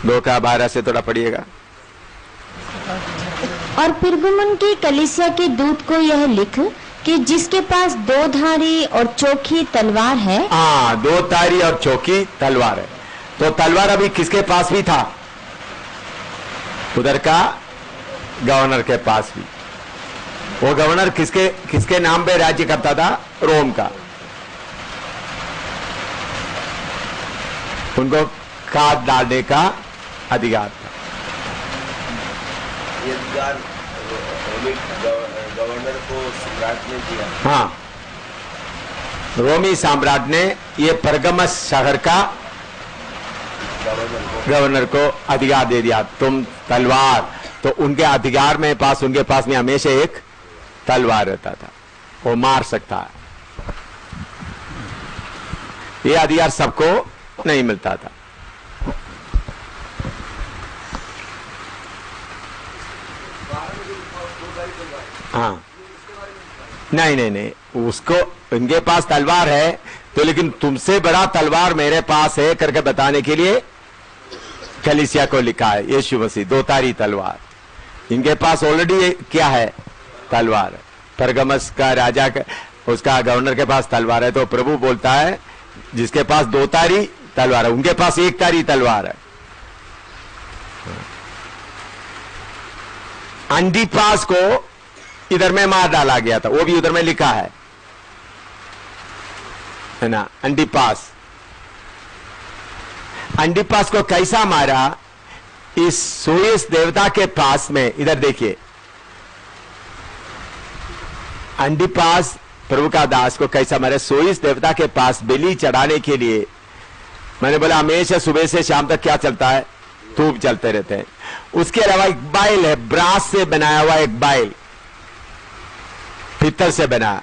दो का 12 से थोड़ा पढ़िएगा। और पिरगमुन की कलीसिया के दूत को यह लिख कि जिसके पास 2 धारी और चोखी तलवार है। हाँ, 2 धारी और चोखी तलवार है। तो तलवार अभी किसके पास भी था? उधर का गवर्नर के पास भी। वो गवर्नर किसके नाम पे राज्य करता था? रोम का। उनको काट डालने का अधिकार था। ये अधिकार गवर्नर को सम्राट ने दिया। हाँ, रोमी सम्राट ने ये परगमस शहर का गवर्नर को अधिकार दे दिया, तुम तलवार। तो उनके अधिकार में पास, उनके पास में हमेशा एक तलवार रहता था, वो मार सकता है। ये अधिकार सबको नहीं मिलता था। हाँ, नहीं, उसको, इनके पास तलवार है तो, लेकिन तुमसे बड़ा तलवार मेरे पास है करके बताने के लिए कलीसिया को लिखा है यीशु मसीह, 2 तारी तलवार। इनके पास ऑलरेडी क्या है? तलवार। परगमस का राजा का, उसका गवर्नर के पास तलवार है। तो प्रभु बोलता है जिसके पास 2 तारी तलवार है, उनके पास एक तारी तलवार है। अंडीपास को इधर में मार डाला गया था, वो भी उधर में लिखा है ना। अंडीपास को कैसा मारा? इस सोयस देवता के पास में, इधर देखिए, अंडीपास प्रभु का दास को कैसा मारा? सोयस देवता के पास बलि चढ़ाने के लिए, मैंने बोला हमेशा सुबह से शाम तक क्या चलता है? धूप चलते रहते हैं। उसके अलावा एक बाइल है, ब्रास से बनाया हुआ एक बाइल, पीतल से बना,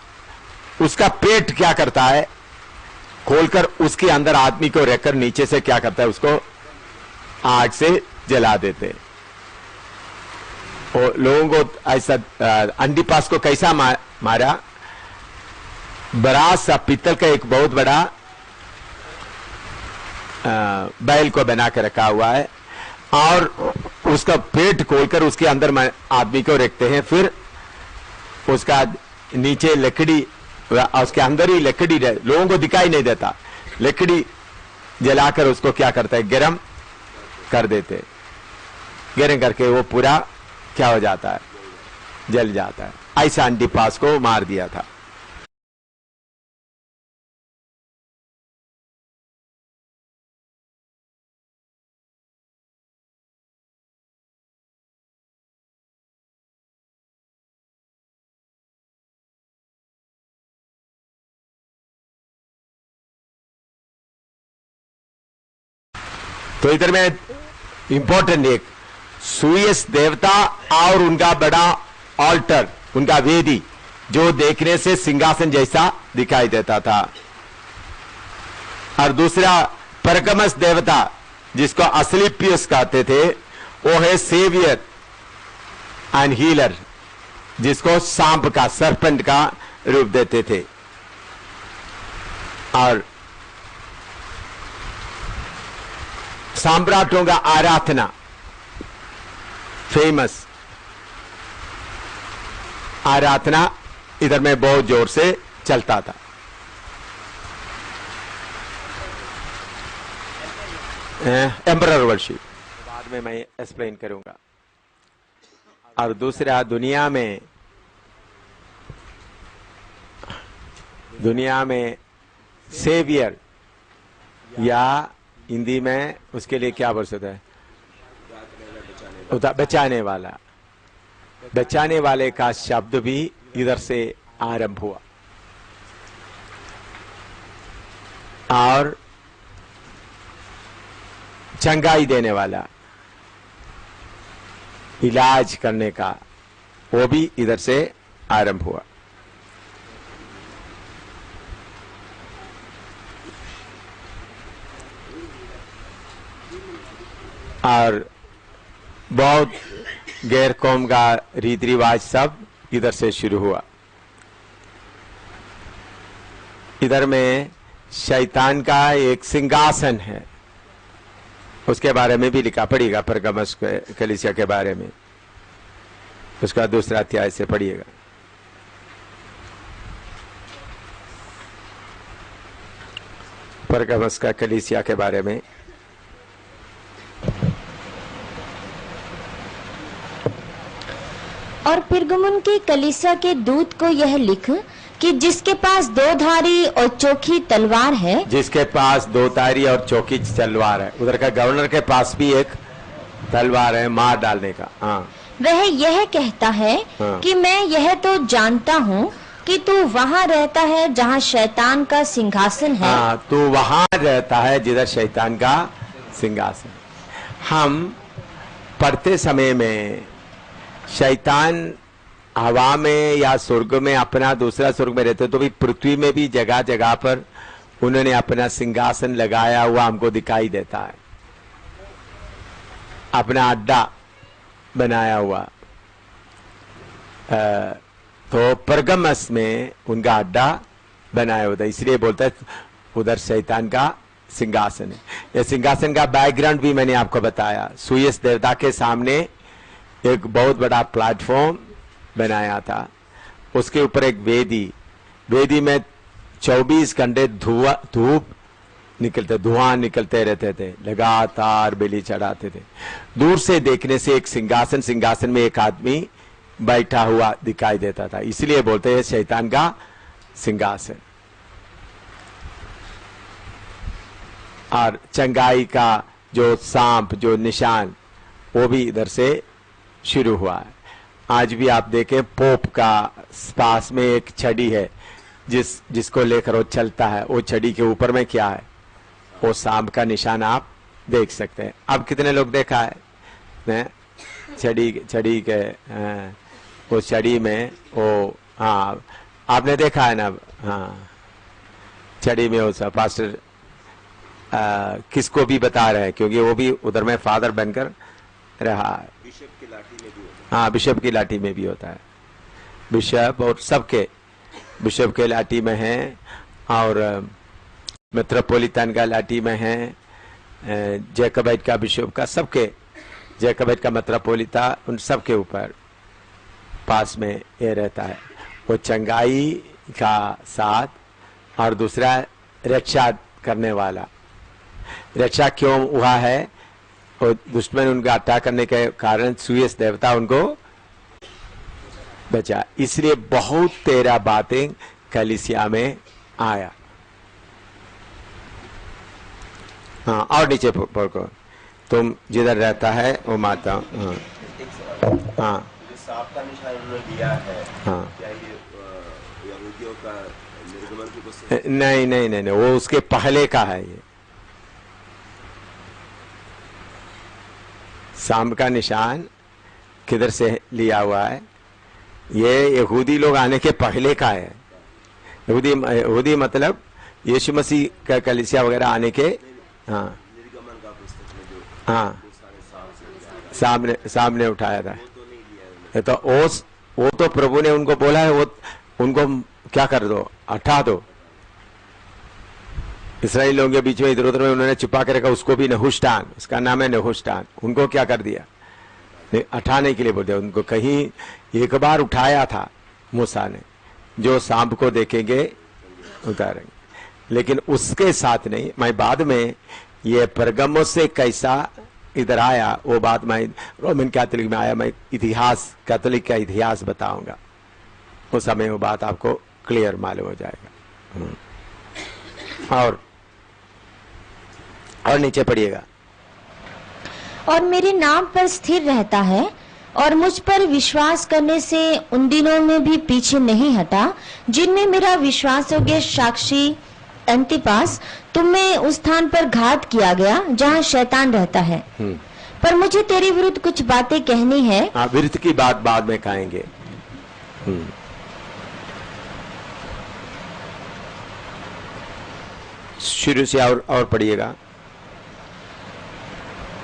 उसका पेट क्या करता है? खोलकर उसके अंदर आदमी को रखकर नीचे से क्या करता है? उसको आग से जला देते। और लोगों को ऐसा अंडीपास को कैसा मारा? ब्रास पीतल का एक बहुत बड़ा बैल को बना के रखा हुआ है और उसका पेट खोलकर उसके अंदर आदमी को रखते हैं। फिर उसका नीचे लकड़ी, उसके अंदर ही लकड़ी लोगों को दिखाई नहीं देता, लकड़ी जलाकर उसको क्या करता है? गरम कर देते। गरम करके वो पूरा क्या हो जाता है? जल जाता है। ऐसा अंडीपास को मार दिया था। तो इधर में इंपॉर्टेंट एक सूयस देवता और उनका बड़ा ऑल्टर, उनका वेदी, जो देखने से सिंहासन जैसा दिखाई देता था। और दूसरा परगमस देवता, जिसको असलीपियस कहते थे, वो है सेवियर एंड हीलर, जिसको सांप का, सरपेंट का रूप देते थे। और सम्राटों का आराधना, फेमस आराधना इधर में बहुत जोर से चलता था। एम्परर वर्शिप बाद में मैं एक्सप्लेन करूंगा। और दूसरा, दुनिया में सेवियर, या हिंदी में उसके लिए क्या बोल सकते हैं? बचाने वाला। बचाने वाले का शब्द भी इधर से आरंभ हुआ। और चंगाई देने वाला, इलाज करने का, वो भी इधर से आरंभ हुआ। और बहुत गैर कौम का रीति रिवाज सब इधर से शुरू हुआ। इधर में शैतान का एक सिंहासन है, उसके बारे में भी लिखा पड़ेगा, परगमस कलीसिया के बारे में, उसका दूसरा अध्याय से पढ़िएगा। परगमस का कलीसिया के बारे में। और पिरगमुन की कलीसिया के दूत को यह लिख कि जिसके पास दो धारी और चोखी तलवार है, जिसके पास दो धारी और चोखी तलवार है, उधर का गवर्नर के पास भी एक तलवार है मार डालने का। हाँ, वह यह कहता है कि मैं यह तो जानता हूँ कि तू वहाँ रहता है जहाँ शैतान का सिंहासन है। हाँ, तू वहाँ रहता है जिधर शैतान का सिंहासन। हम पढ़ते समय में शैतान हवा में या स्वर्ग में अपना दूसरा स्वर्ग में रहते, तो भी पृथ्वी में भी जगह जगह पर उन्होंने अपना सिंहासन लगाया हुआ हमको दिखाई देता है, अपना अड्डा बनाया हुआ। तो परगमस में उनका अड्डा बनाया होता है, इसलिए बोलता है उधर शैतान का सिंहासन है। यह सिंहासन का बैकग्राउंड भी मैंने आपको बताया। सूयस देवता के सामने एक बहुत बड़ा प्लेटफॉर्म बनाया था, उसके ऊपर एक वेदी में 24 घंटे धूप निकलते, धुआं निकलते रहते थे, लगातार बलि चढ़ाते थे। दूर से देखने से एक सिंहासन में एक आदमी बैठा हुआ दिखाई देता था, इसलिए बोलते हैं शैतान का सिंहासन। और चंगाई का जो सांप, जो निशान, वो भी इधर से शुरू हुआ है। आज भी आप देखें, पोप का पास में एक छड़ी है, जिसको लेकर वो चलता है, वो छड़ी के ऊपर में क्या है? वो सांप का निशान आप देख सकते हैं। अब कितने लोग देखा है छड़ी के वो छड़ी में वो, हाँ आपने देखा है ना? हाँ, छड़ी में वो पास्टर किसको भी बता रहे हैं, क्योंकि वो भी उधर में फादर बनकर रहा है। बिशप की लाठी में भी होता है। हाँ, बिशप की लाठी में भी होता है। बिशप और सबके, बिशप के लाठी में है, और मेट्रोपोलिटन का लाठी में है, जैकबाइट का बिशप का, सबके, जैकबाइट का मेट्रोपोलिटा, उन सबके ऊपर पास में ये रहता है। वो चंगाई का साथ, और दूसरा रक्षा करने वाला। रक्षा क्यों हुआ है? और दुश्मन उनका अटैक करने के कारण सूयस देवता उनको बचा, इसलिए बहुत तेरा बातें कलीसिया में आया। हाँ, और नीचे पढ़ो, तुम जिधर रहता है वो माता। हाँ, हाँ, जो सांप का निशान उन्होंने दिया है, हाँ, क्या ये यहूदियों का निर्गमन की पुस्तक? नहीं नहीं नहीं, वो उसके पहले का है। ये सांप का निशान किधर से लिया हुआ है? ये यहूदी लोग आने के पहले का है। यहूदी मतलब यीशु मसीह का कलीसिया वगैरह आने के, हाँ, निर्गमन का पुस्तक में जो हाँ, सामने सामने उठाया था। वो तो नहीं लिया उन्होंने। तो वो तो प्रभु ने उनको बोला है, वो उनको क्या कर दो, हटा दो। इसराइल लोगों के बीच में इधर उधर में उन्होंने छुपा के रखा, उसको भी नहुष्टान, उसका नाम है नहुष्टान। उनको क्या कर दिया? हटाने के लिए बोल दिया। उनको कहीं एक बार उठाया था मूसा ने, जो सांप को देखेंगे उतारेंगे, लेकिन उसके साथ नहीं। मैं बाद में ये परगमो से कैसा इधर आया, वो बात मैं रोमन कैथोलिक में आया, मैं इतिहास, कैथोलिक का इतिहास बताऊंगा। उस समय वो बात आपको क्लियर मालूम हो जाएगा। और नीचे पढ़िएगा। और मेरे नाम पर स्थिर रहता है और मुझ पर विश्वास करने से उन दिनों में भी पीछे नहीं हटा, जिनमें मेरा विश्वासयोग्य साक्षी अंतिपास तुम में उस स्थान पर घात किया गया जहाँ शैतान रहता है। पर मुझे तेरे विरुद्ध कुछ बातें कहनी है। हाँ, विरुद्ध की बात बाद में कहेंगे। शुरू से और पढ़िएगा।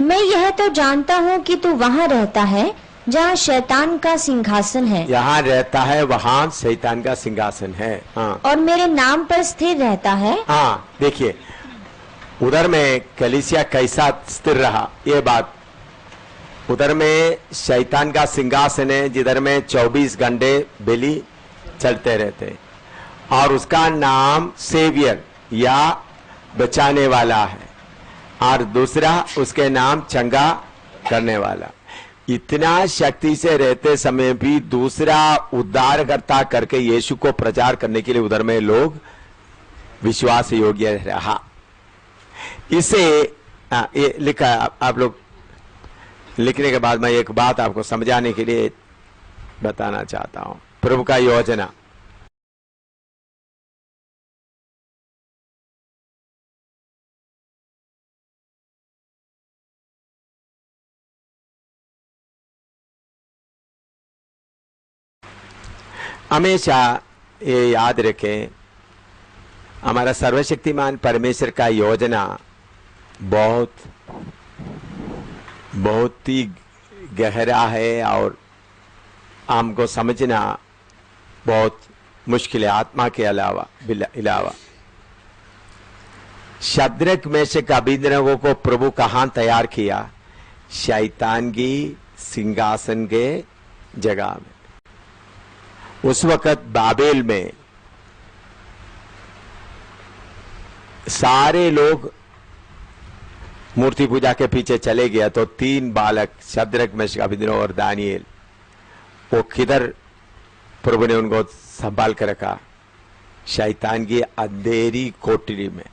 मैं यह तो जानता हूँ कि तू वहाँ रहता है जहाँ शैतान का सिंहासन है। यहाँ रहता है, वहाँ शैतान का सिंहासन है। हाँ, और मेरे नाम पर स्थिर रहता है। हाँ, देखिए उधर में कलीसिया कैसा स्थिर रहा, ये बात। उधर में शैतान का सिंहासन है, जिधर में 24 घंटे बलि चलते रहते, और उसका नाम सेवियर या बचाने वाला है, और दूसरा उसके नाम चंगा करने वाला। इतना शक्ति से रहते समय भी दूसरा उद्धारकर्ता करके यीशु को प्रचार करने के लिए उधर में लोग विश्वास योग्य रहा। इसे ये लिखा, आप लोग लिखने के बाद मैं एक बात आपको समझाने के लिए बताना चाहता हूं। प्रभु का योजना, हमेशा ये याद रखें, हमारा सर्वशक्तिमान परमेश्वर का योजना बहुत ही गहरा है, और हमको समझना बहुत मुश्किल है आत्मा के अलावा। शद्रक मेशक अबेदनगो को प्रभु कहां तैयार किया? शैतान की सिंहासन के जगह में। उस वक्त बाबेल में सारे लोग मूर्ति पूजा के पीछे चले गया तो 3 बालक शद्रक, मेशक, अबेदनगो और दानिएल, वो किधर प्रभु ने उनको संभाल कर रखा? शैतान की अंधेरी कोठरी में,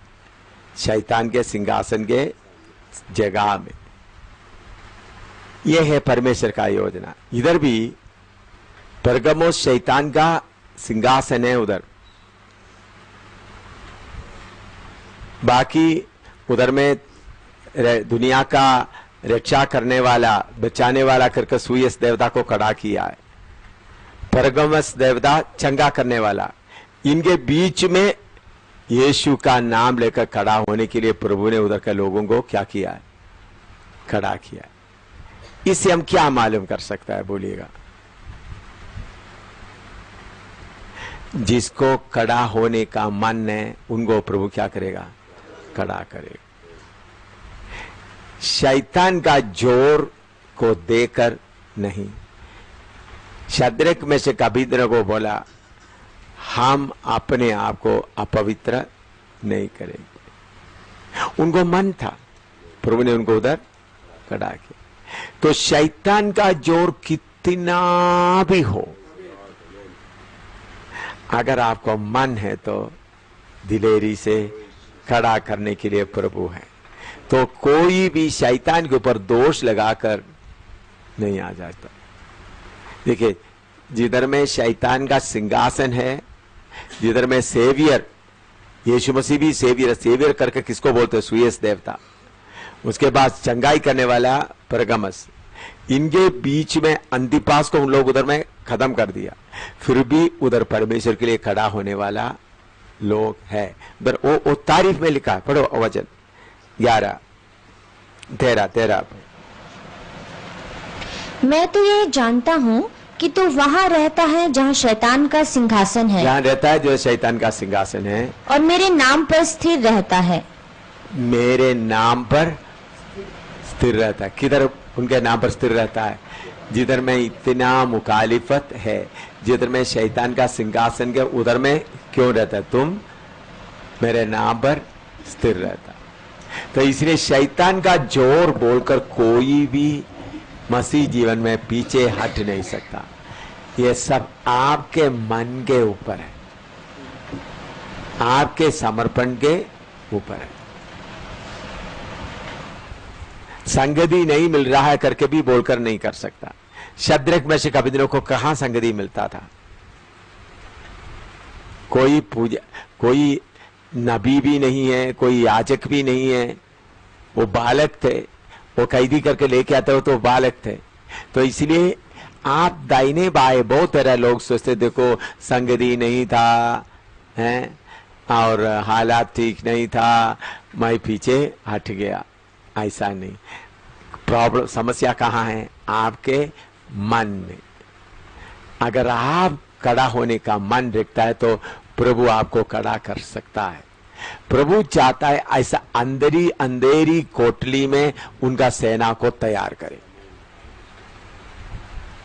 शैतान के सिंहासन के जगह में। यह है परमेश्वर का योजना। इधर भी परगमोस शैतान का सिंहासन है उधर, बाकी उधर में दुनिया का रक्षा करने वाला, बचाने वाला करके सुयस देवता को खड़ा किया है। परगमस देवता चंगा करने वाला, इनके बीच में यीशु का नाम लेकर खड़ा होने के लिए प्रभु ने उधर के लोगों को क्या किया है? खड़ा किया है। इससे हम क्या मालूम कर सकता है? बोलिएगा। जिसको खड़ा होने का मन है उनको प्रभु क्या करेगा? खड़ा करेगा। शैतान का जोर को देकर नहीं। शद्रक में से अबेदनगो को बोला, हम अपने आप को अपवित्र नहीं करेंगे। उनको मन था, प्रभु ने उनको उधर खड़ा किया। तो शैतान का जोर कितना भी हो, अगर आपको मन है तो दिलेरी से खड़ा करने के लिए प्रभु है। तो कोई भी शैतान के ऊपर दोष लगाकर नहीं आ जाता। देखिए, जिधर में शैतान का सिंहासन है, जिधर में सेवियर, यीशु मसीह भी सेवियर, सेवियर करके किसको बोलते हैं? सुयस देवता। उसके बाद चंगाई करने वाला परगमस, इनके बीच में अंतिपास को उन लोग उधर में खत्म कर दिया, फिर भी उधर परमेश्वर के लिए खड़ा होने वाला लोग है। उधर वो तारीफ में लिखा है, पढ़ो वचन 11, 13। मैं तो ये जानता हूँ कि तू वहाँ रहता है जहाँ शैतान का सिंहासन है, जहाँ रहता है जो शैतान का सिंहासन है, और मेरे नाम पर स्थिर रहता है। मेरे नाम पर स्थिर रहता है। किधर उनके नाम पर स्थिर रहता है? जिधर में इतना मुखालिफत है, जिधर में शैतान का सिंहासन के उधर में क्यों रहता है? तुम मेरे नाम पर स्थिर रहता। तो इसलिए शैतान का जोर बोलकर कोई भी मसीह जीवन में पीछे हट नहीं सकता। ये सब आपके मन के ऊपर है, आपके समर्पण के ऊपर है। संगति नहीं मिल रहा है करके भी बोलकर नहीं कर सकता। शद्रक, मेशक, अबेदनगो को कहां संगति मिलता था? कोई पूजा, कोई नबी भी नहीं है, कोई याजक भी नहीं है, वो बालक थे। वो कैदी करके लेके आते हो तो बालक थे। तो इसलिए आप दाहिने बाएं बहुत तरह लोग सोचते, देखो संगति नहीं था हैं और हालात ठीक नहीं था, मैं पीछे हट गया। ऐसा नहीं। प्रॉब्लम, समस्या कहाँ है? आपके मन में। अगर आप खड़ा होने का मन रखता है तो प्रभु आपको खड़ा कर सकता है। प्रभु चाहता है ऐसा अंधेरी कोठरी में उनका सेना को तैयार करे।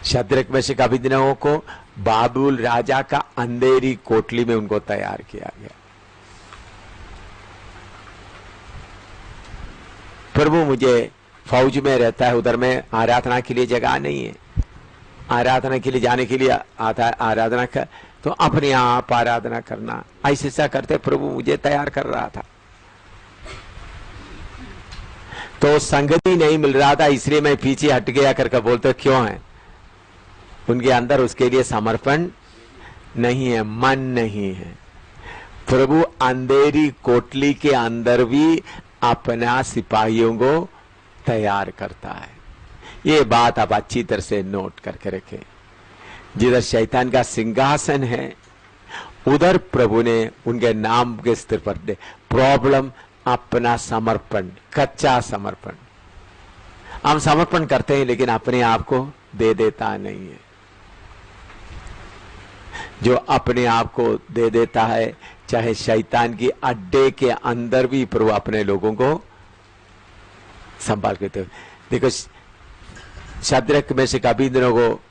शद्रक, मेशक, अबेदनगो को बाबुल राजा का अंधेरी कोठरी में उनको तैयार किया गया। प्रभु मुझे फौज में रहता है, उधर में आराधना के लिए जगह नहीं है, आराधना के लिए जाने के लिए आता है, आराधना कर तो अपने आप आराधना करना, ऐसा करते प्रभु मुझे तैयार कर रहा था। तो संगति नहीं मिल रहा था, इसलिए मैं पीछे हट गया करके बोलते क्यों है? उनके अंदर उसके लिए समर्पण नहीं है, मन नहीं है। प्रभु अंधेरी कोठरी के अंदर भी अपना सिपाहियों को तैयार करता है। ये बात आप अच्छी तरह से नोट करके रखें। जिधर शैतान का सिंहासन है उधर प्रभु ने उनके नाम के स्तर पर दे। प्रॉब्लम अपना समर्पण, कच्चा समर्पण। हम समर्पण करते हैं लेकिन अपने आप को दे देता नहीं है। जो अपने आप को दे देता है, चाहे शैतान की अड्डे के अंदर भी प्रभु अपने लोगों को संभाल के। देखो शद्रक, मेशक, अबेदनगो को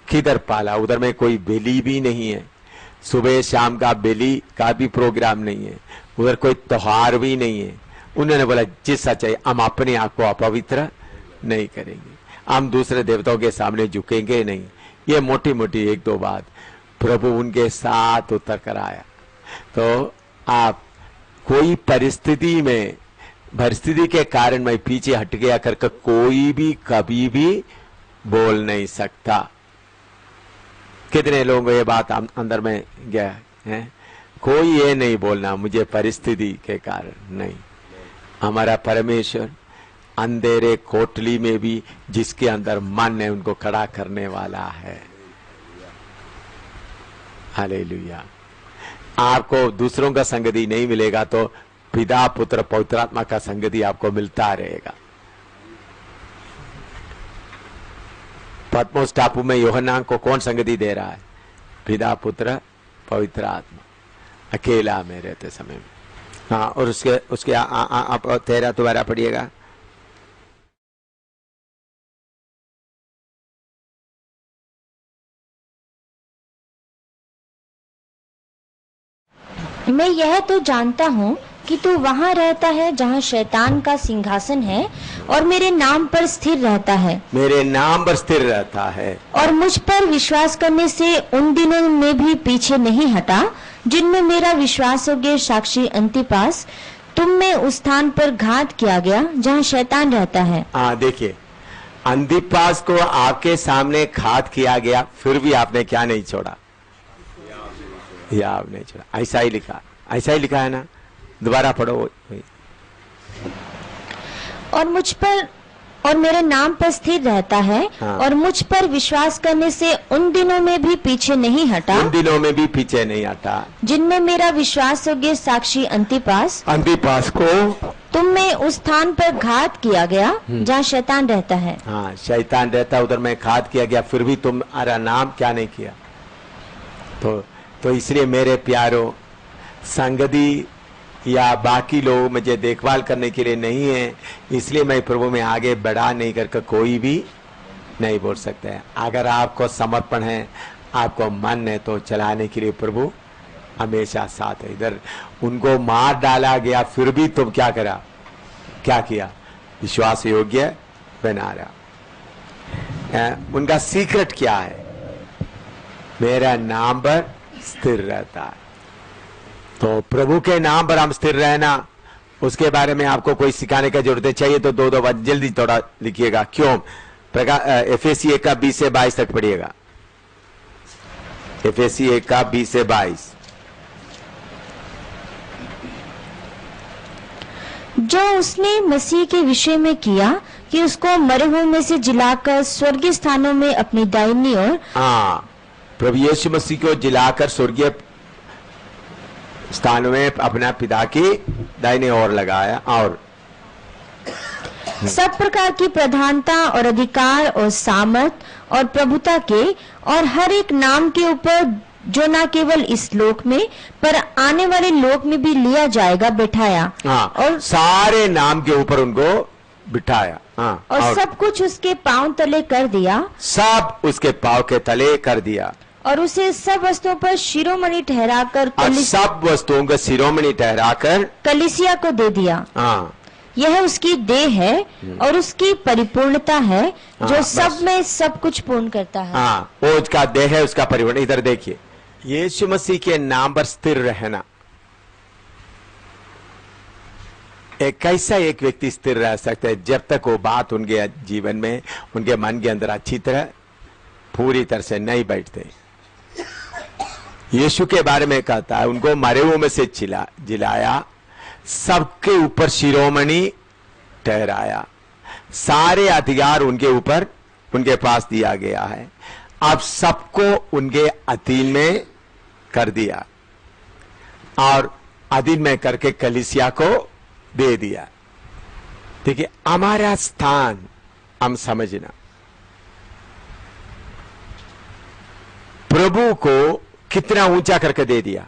किधर पाला? उधर में कोई बेली भी नहीं है, सुबह शाम का बेली का भी प्रोग्राम नहीं है, उधर कोई त्योहार भी नहीं है। उन्होंने बोला जिससा चाहिए, हम अपने आप को अपवित्र नहीं करेंगे, हम दूसरे देवताओं के सामने झुकेंगे नहीं। ये मोटी मोटी एक दो बात प्रभु उनके साथ उतर कर आया। तो आप कोई परिस्थिति के कारण मैं पीछे हट गया करके कोई भी कभी भी बोल नहीं सकता। कितने लोगों को ये बात अंदर में गया है? कोई ये नहीं बोलना मुझे परिस्थिति के कारण नहीं। हमारा परमेश्वर अंधेरे कोटली में भी जिसके अंदर मन है उनको खड़ा करने वाला है। हालेलुया। आपको दूसरों का संगति नहीं मिलेगा तो पिता पुत्र पवित्र आत्मा का संगति आपको मिलता रहेगा। पद्मोस टापू में यूहन्ना को कौन संगति दे रहा है? पिता पुत्र पवित्र आत्मा, अकेला में रहते समय में। हाँ, और उसके आप 13 दोबारा पढ़िएगा। मैं यह तो जानता हूँ कि तू वहाँ रहता है जहाँ शैतान का सिंहासन है और मेरे नाम पर स्थिर रहता है। मेरे नाम पर स्थिर रहता है और मुझ पर विश्वास करने से उन दिनों में भी पीछे नहीं हटा जिनमें मेरा विश्वासयोग्य साक्षी अंतिपास तुम में उस स्थान पर घात किया गया जहाँ शैतान रहता है। देखिए, अंतिपास को आपके सामने घात किया गया, फिर भी आपने क्या नहीं छोड़ा? याव नहीं छोड़ा। ऐसा ही लिखा है ना? दोबारा पढ़ो। और मेरे नाम पर स्थिर रहता है। हाँ। और मुझ पर विश्वास करने से उन दिनों में भी पीछे नहीं हटा जिनमें मेरा विश्वासयोग्य साक्षी अंतिपास को तुम में उस स्थान पर घात किया गया जहाँ शैतान रहता है। हाँ, शैतान रहता उधर में घात किया गया, फिर भी तुम्हारा नाम क्या नहीं किया? तो इसलिए मेरे प्यारों, संगति या बाकी लोग मुझे देखभाल करने के लिए नहीं है, इसलिए मैं प्रभु में आगे बढ़ा नहीं करके कोई भी नहीं बोल सकता है। अगर आपको समर्पण है, आपको मन है, तो चलाने के लिए प्रभु हमेशा साथ है। इधर उनको मार डाला गया, फिर भी तुम क्या किया? विश्वास योग्य बना रहा। उनका सीक्रेट क्या है? मेरा नाम पर स्थिर रहता है। तो प्रभु के नाम पर हम स्थिर रहना, उसके बारे में आपको कोई सिखाने का जरूरत चाहिए तो दो बार जल्दी थोड़ा लिखिएगा। क्यों? एफएसी 1 का 20 से 22 तक पढ़िएगा। एफएसी 1 का 20 से 22। जो उसने मसीह के विषय में किया कि उसको मरे हुए में से जिलाकर स्वर्गीय स्थानों में अपनी दाहिनी ओर, प्रभु यीशु मसीह को जिलाकर स्वर्गीय स्थानों में अपना पिता की दाहिने ओर लगाया, और सब प्रकार की प्रधानता और अधिकार और सामर्थ और प्रभुता के और हर एक नाम के ऊपर जो न केवल इस लोक में पर आने वाले लोक में भी लिया जाएगा बैठाया। और सारे नाम के ऊपर उनको बिठाया। और सब कुछ उसके पांव तले कर दिया। सब उसके पांव के तले कर दिया। और उसे सब वस्तुओं पर शिरोमणि ठहराकर कलीसिया को दे दिया। यह उसकी देह है और उसकी परिपूर्णता है जो सब में सब कुछ पूर्ण करता है। वो उसका देह है, उसका परिपूर्ण। इधर देखिए, यीशु मसीह के नाम पर स्थिर रहना। कैसा एक व्यक्ति स्थिर रह सकता है? जब तक वो बात उनके जीवन में, उनके मन के अंदर अच्छी तरह पूरी तरह से नहीं बैठते। यीशु के बारे में कहता है, उनको मरे हुए में से जिलाया, सबके ऊपर शिरोमणि ठहराया, सारे अधिकार उनके ऊपर, उनके पास दिया गया है। अब सबको उनके अधीन में कर दिया और अधीन में करके कलीसिया को दे दिया। देखिए, हमारा स्थान हम समझना, प्रभु को कितना ऊंचा करके दे दिया,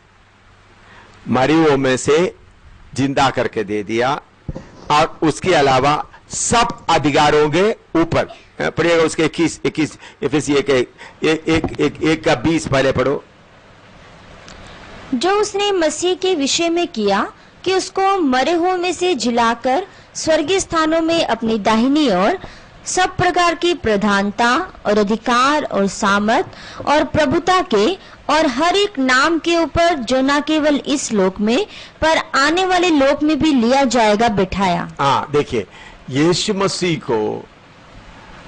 मरियों में से जिंदा करके दे दिया, और उसके अलावा सब अधिकारों के ऊपर। पढ़िएगा उसके 21 एफएसी 1 का 20 पहले पढ़ो। जो उसने मसीह के विषय में किया कि उसको मरे हुओं में से जिलाकर स्वर्गीय स्थानों में अपनी दाहिनी ओर सब प्रकार की प्रधानता और अधिकार और सामर्थ और प्रभुता के और हर एक नाम के ऊपर जो न केवल इस लोक में पर आने वाले लोक में भी लिया जाएगा बिठाया। देखिए, यीशु मसीह को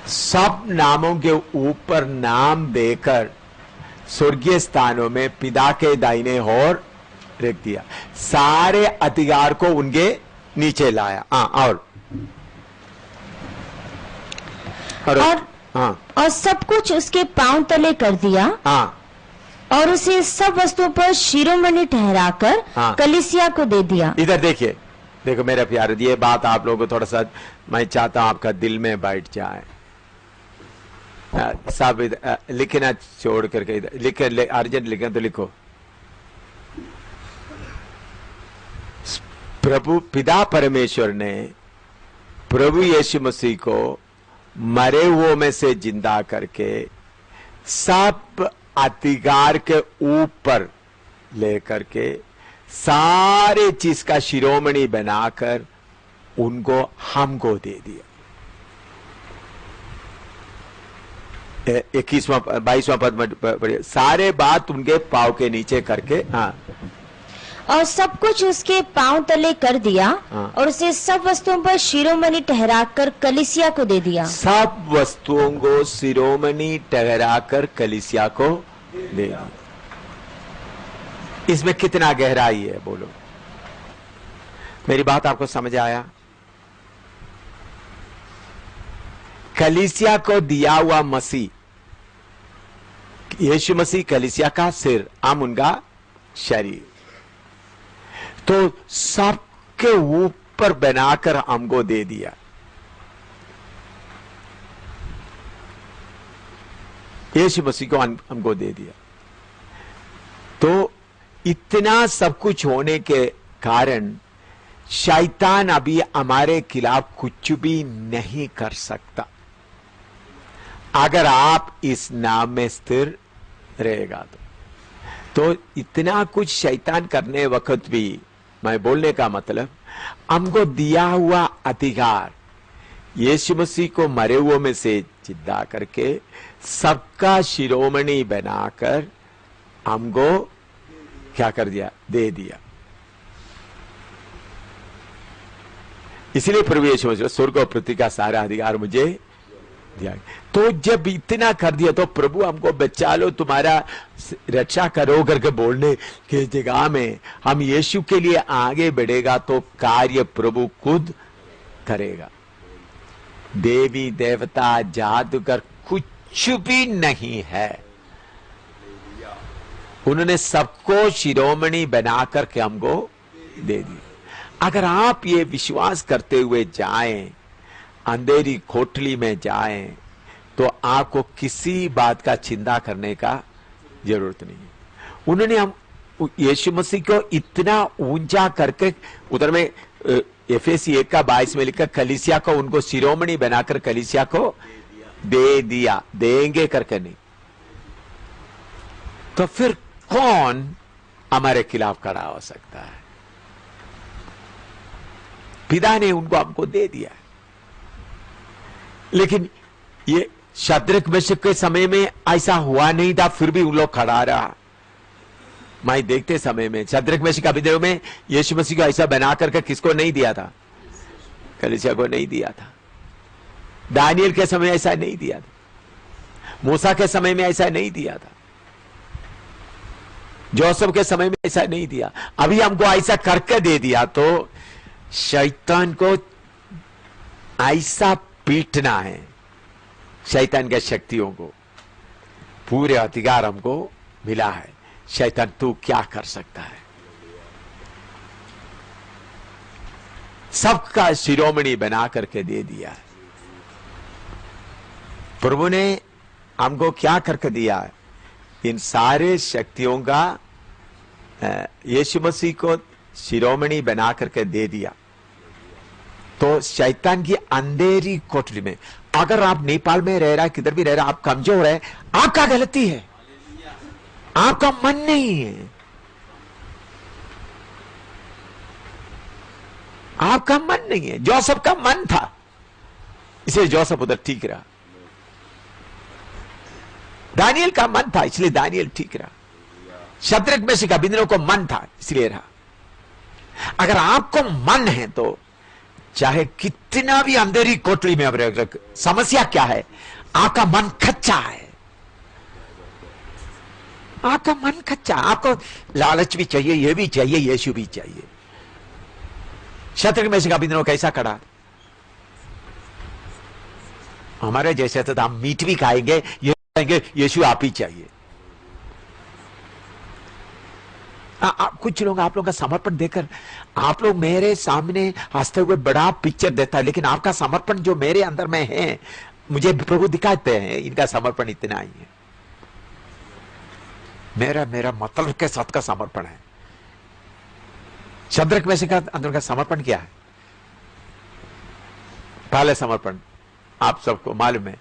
सब नामों के ऊपर नाम देकर स्वर्गीय स्थानों में पिता के दाहिने ओर रख दिया, सारे अधिकार को उनके नीचे लाया। और सब कुछ उसके पांव तले कर दिया। और उसे सब वस्तुओं पर शिरोमणि ठहराकर कलीसिया को दे दिया। इधर देखिए, देखो मेरे प्यारे, ये बात आप लोगों को थोड़ा सा मैं चाहता हूं आपका दिल में बैठ जाए। सब लिखना छोड़ करके इधर अर्जेंट लिखना तो लिखो। प्रभु पिता परमेश्वर ने प्रभु यीशु मसीह को मरे हुओं में से जिंदा करके सब अधिकार के ऊपर लेकर के सारे चीज का शिरोमणि बनाकर उनको हमको दे दिया। 21वां 22वां पद पढ़िए। सारे बात उनके पांव के नीचे करके और सब कुछ उसके पांव तले कर दिया। और उसे सब वस्तुओं पर शिरोमणि ठहराकर कलीसिया को दे दिया। सब वस्तुओं को शिरोमणि ठहराकर कलीसिया को दे दिया। इसमें कितना गहराई है बोलो? मेरी बात आपको समझ आया? कलीसिया को दिया हुआ मसीह, यीशु मसीह कलीसिया का सिर, हम उनका शरीर, तो सबके ऊपर बनाकर हमको दे दिया। यीशु मसीह को हमको दे दिया। तो इतना सब कुछ होने के कारण शैतान अभी हमारे खिलाफ कुछ भी नहीं कर सकता, अगर आप इस नाम में स्थिर रहेगा तो इतना कुछ शैतान करने वक्त भी, मैं बोलने का मतलब, हमको दिया हुआ अधिकार यीशु मसीह को मरे हुए में से जिंदा करके सबका शिरोमणि बनाकर हमको क्या कर दिया? दे दिया। इसलिए प्रभु यीशु मसीह स्वर्ग और पृथ्वी का सारा अधिकार मुझे दिया। तो जब इतना कर दिया तो प्रभु हमको बचा लो, तुम्हारा रक्षा करो करके बोलने के जगह में हम यीशु के लिए आगे बढ़ेगा तो कार्य प्रभु खुद करेगा। देवी देवता जादूगर कुछ भी नहीं है, उन्होंने सबको शिरोमणि बना करके हमको दे दिया। अगर आप ये विश्वास करते हुए जाएं, अंधेरी कोठरी में जाएं, तो आपको किसी बात का चिंता करने का जरूरत नहीं है। उन्होंने हम यीशु मसीह को इतना ऊंचा करके, उधर में एफएसी 1:22 में लिखा, कलीसिया को उनको शिरोमणि बनाकर कलीसिया को दे दिया। देंगे करके नहीं, तो फिर कौन हमारे खिलाफ खड़ा हो सकता है? पिता ने उनको हमको दे दिया। लेकिन ये शद्रक मेशक के समय में ऐसा हुआ नहीं था, फिर भी उन लोग खड़ा रहा। मैं देखते समय में शद्रक मेशक अभिदेव में यीशु मसीह को ऐसा बना करके किसको नहीं दिया था? कलीसिया को नहीं दिया था। दानियल के समय ऐसा नहीं दिया था। मूसा के समय में ऐसा नहीं दिया था। जोसेफ के समय में ऐसा नहीं दिया। अभी हमको ऐसा करके दे दिया, तो शैतान को ऐसा पीटना है, शैतान के शक्तियों को पूरे अधिकार हमको मिला है। शैतान तू क्या कर सकता है? सबका शिरोमणि बना करके दे दिया है। प्रभु ने हमको क्या करके दिया है? इन सारे शक्तियों का यीशु मसीह को शिरोमणि बना करके दे दिया। तो शैतान की अंधेरी कोठरी में, अगर आप नेपाल में रह रहा है, किधर भी रह रहा है, आप कमजोर है, आपका गलती है, आपका मन नहीं है। आपका मन नहीं है। जोसेफ का मन था, इसलिए जोसेफ उधर ठीक रहा। दानियल का मन था, इसलिए दानियल ठीक रहा। शद्रक मेशक अबेदनगो को मन था, इसलिए रहा। अगर आपको मन है तो चाहे कितना भी अंधेरी कोठरी में अब समस्या क्या है, आपका मन कच्चा है। आपका मन कच्चा, आपको लालच भी चाहिए, ये भी चाहिए, यीशु भी चाहिए। शद्रक मेशक अबेदनगो कैसा खड़ा? हमारे जैसे तो हम मीट भी खाएंगे, ये खाएंगे, यीशु आप ही चाहिए। कुछ लोग आप लोगों का समर्पण देकर, आप लोग मेरे सामने हंसते हुए बड़ा पिक्चर देता है, लेकिन आपका समर्पण जो मेरे अंदर में है, मुझे प्रभु दिखाते हैं, इनका समर्पण इतना ही है। मेरा मतलब के साथ का समर्पण है। शद्रक मेशक का अंदर का समर्पण क्या है? पहले समर्पण आप सबको मालूम है,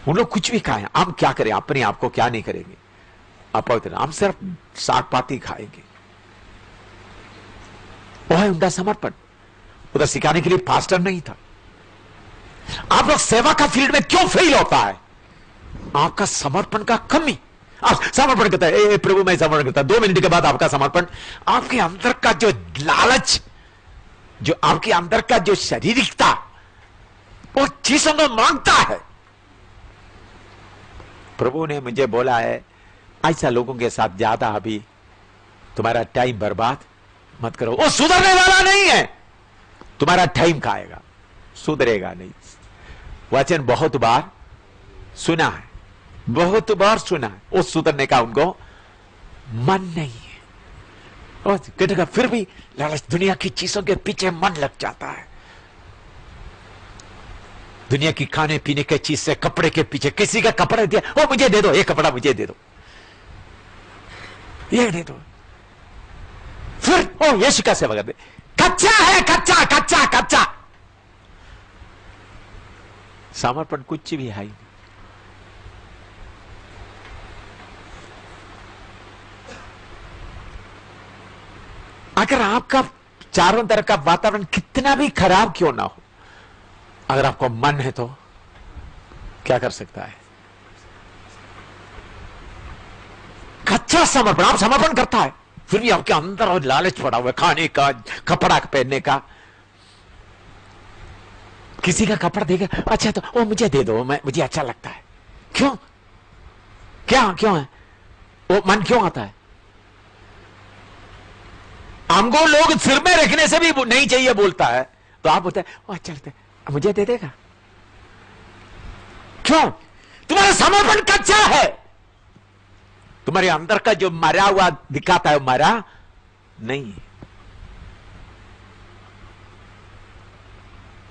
उन लोग कुछ भी खाएं, हम क्या करें, अपने आप को क्या नहीं करेंगे, अपवित्र, हम सिर्फ साग पाती खाएंगे। वो है उनका समर्पण। उधर सिखाने के लिए पास्टर नहीं था। आप लोग सेवा का फील्ड में क्यों फेल होता है? आपका समर्पण का कमी। आप समर्पण करता है, ए प्रभु मैं समर्पण करता, 2 मिनट के बाद आपका समर्पण, आपके अंदर का जो लालच, जो आपके अंदर का जो शारीरिकता, वो चीजों को मांगता है। प्रभु ने मुझे बोला है, ऐसा लोगों के साथ ज्यादा अभी तुम्हारा टाइम बर्बाद मत करो। वो सुधरने वाला नहीं है, तुम्हारा टाइम खाएगा, सुधरेगा नहीं। वचन बहुत बार सुना है, बहुत बार सुना है, वो सुधरने का उनको मन नहीं है। और कहते फिर भी लालच, दुनिया की चीजों के पीछे मन लग जाता है। दुनिया की खाने पीने के चीज से, कपड़े के पीछे, किसी का कपड़ा दिया, वो मुझे दे दो, ये कपड़ा मुझे दे दो, ये दे दो, फिर ओ यीशु का सेवा करते। कच्चा है, कच्चा कच्चा कच्चा। समर्पण कुछ भी है ही नहीं। अगर आपका चारों तरफ का वातावरण कितना भी खराब क्यों ना हो, अगर आपको मन है तो क्या कर सकता है? कच्चा समर्पण। आप समर्पण करता है, फिर भी आपके अंदर और लालच पड़ा हुआ है, खाने का, कपड़ा पहनने का। किसी का कपड़ा देगा, अच्छा तो वो मुझे दे दो, मुझे अच्छा लगता है। क्यों? क्यों है वो? मन क्यों आता है? हमको लोग सिर में रखने से भी नहीं चाहिए बोलता है, तो आप बोलते हैं वो अच्छा लगता है, मुझे दे देगा। क्यों? तुम्हारा समर्पण कच्चा है। तुम्हारे अंदर का जो मरा हुआ दिखाता है, मरा नहीं।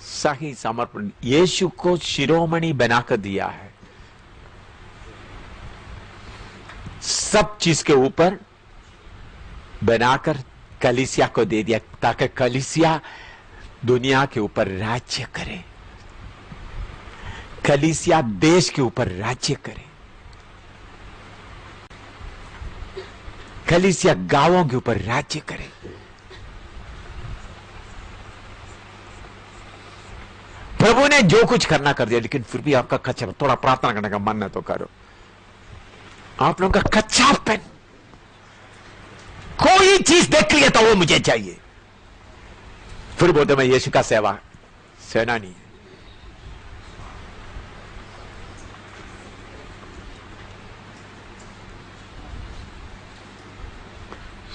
सही समर्पण यीशु को शिरोमणि बनाकर दिया है, सब चीज के ऊपर बनाकर कलीसिया को दे दिया, ताकि कलीसिया दुनिया के ऊपर राज्य करे, कलीसिया देश के ऊपर राज्य करे, कलीसिया गांवों के ऊपर राज्य करे। प्रभु ने जो कुछ करना कर दिया, लेकिन फिर भी आपका कच्चा, थोड़ा प्रार्थना करने का मन है तो करो। आप लोगों का कच्चापन, कोई चीज देख लिया तो वो मुझे चाहिए, फिर बोलते मैं यीशु का सेनानी है।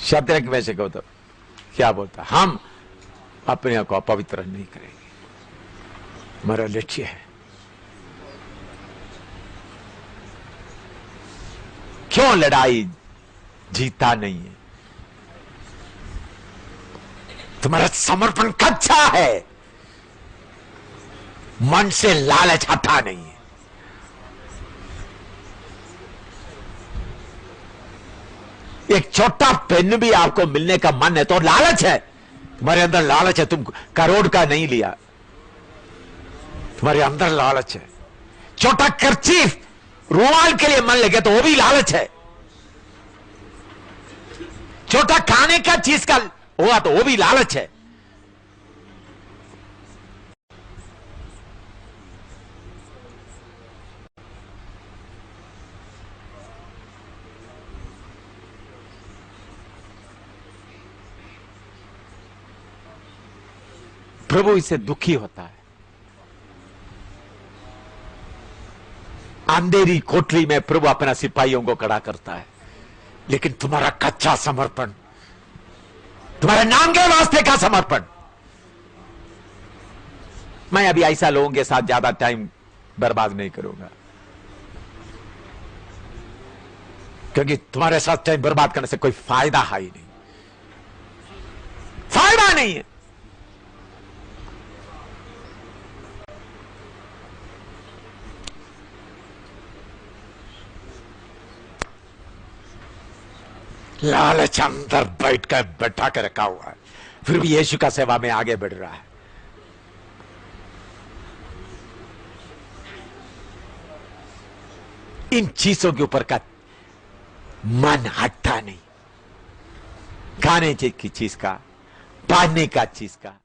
शद्रक मेशक को तो क्या बोलता, हम अपने आप को अपवित्र नहीं करेंगे, हमारा लक्ष्य है। क्यों लड़ाई जीता नहीं है? तुम्हारा समर्पण कच्चा है, मन से लालच हटा नहीं है। एक छोटा पेन भी आपको मिलने का मन है तो लालच है, तुम्हारे अंदर लालच है। तुम करोड़ का नहीं लिया, तुम्हारे अंदर लालच है। छोटा कर्चीफ, रुमाल के लिए मन लगे तो वो भी लालच है। छोटा खाने का चीज का हुआ तो वो भी लालच है। प्रभु इससे दुखी होता है। अंधेरी कोठरी में प्रभु अपना सिपाहियों को खड़ा करता है, लेकिन तुम्हारा कच्चा समर्पण, तुम्हारे नाम के वास्ते का समर्पण। मैं अभी ऐसा लोगों के साथ ज्यादा टाइम बर्बाद नहीं करूंगा, क्योंकि तुम्हारे साथ टाइम बर्बाद करने से कोई फायदा है ही नहीं, फायदा नहीं है। लालच अंदर बैठा कर रखा हुआ है, फिर भी यीशु का सेवा में आगे बढ़ रहा है। इन चीजों के ऊपर का मन हटता नहीं, खाने की चीज का, पहनने का चीज का।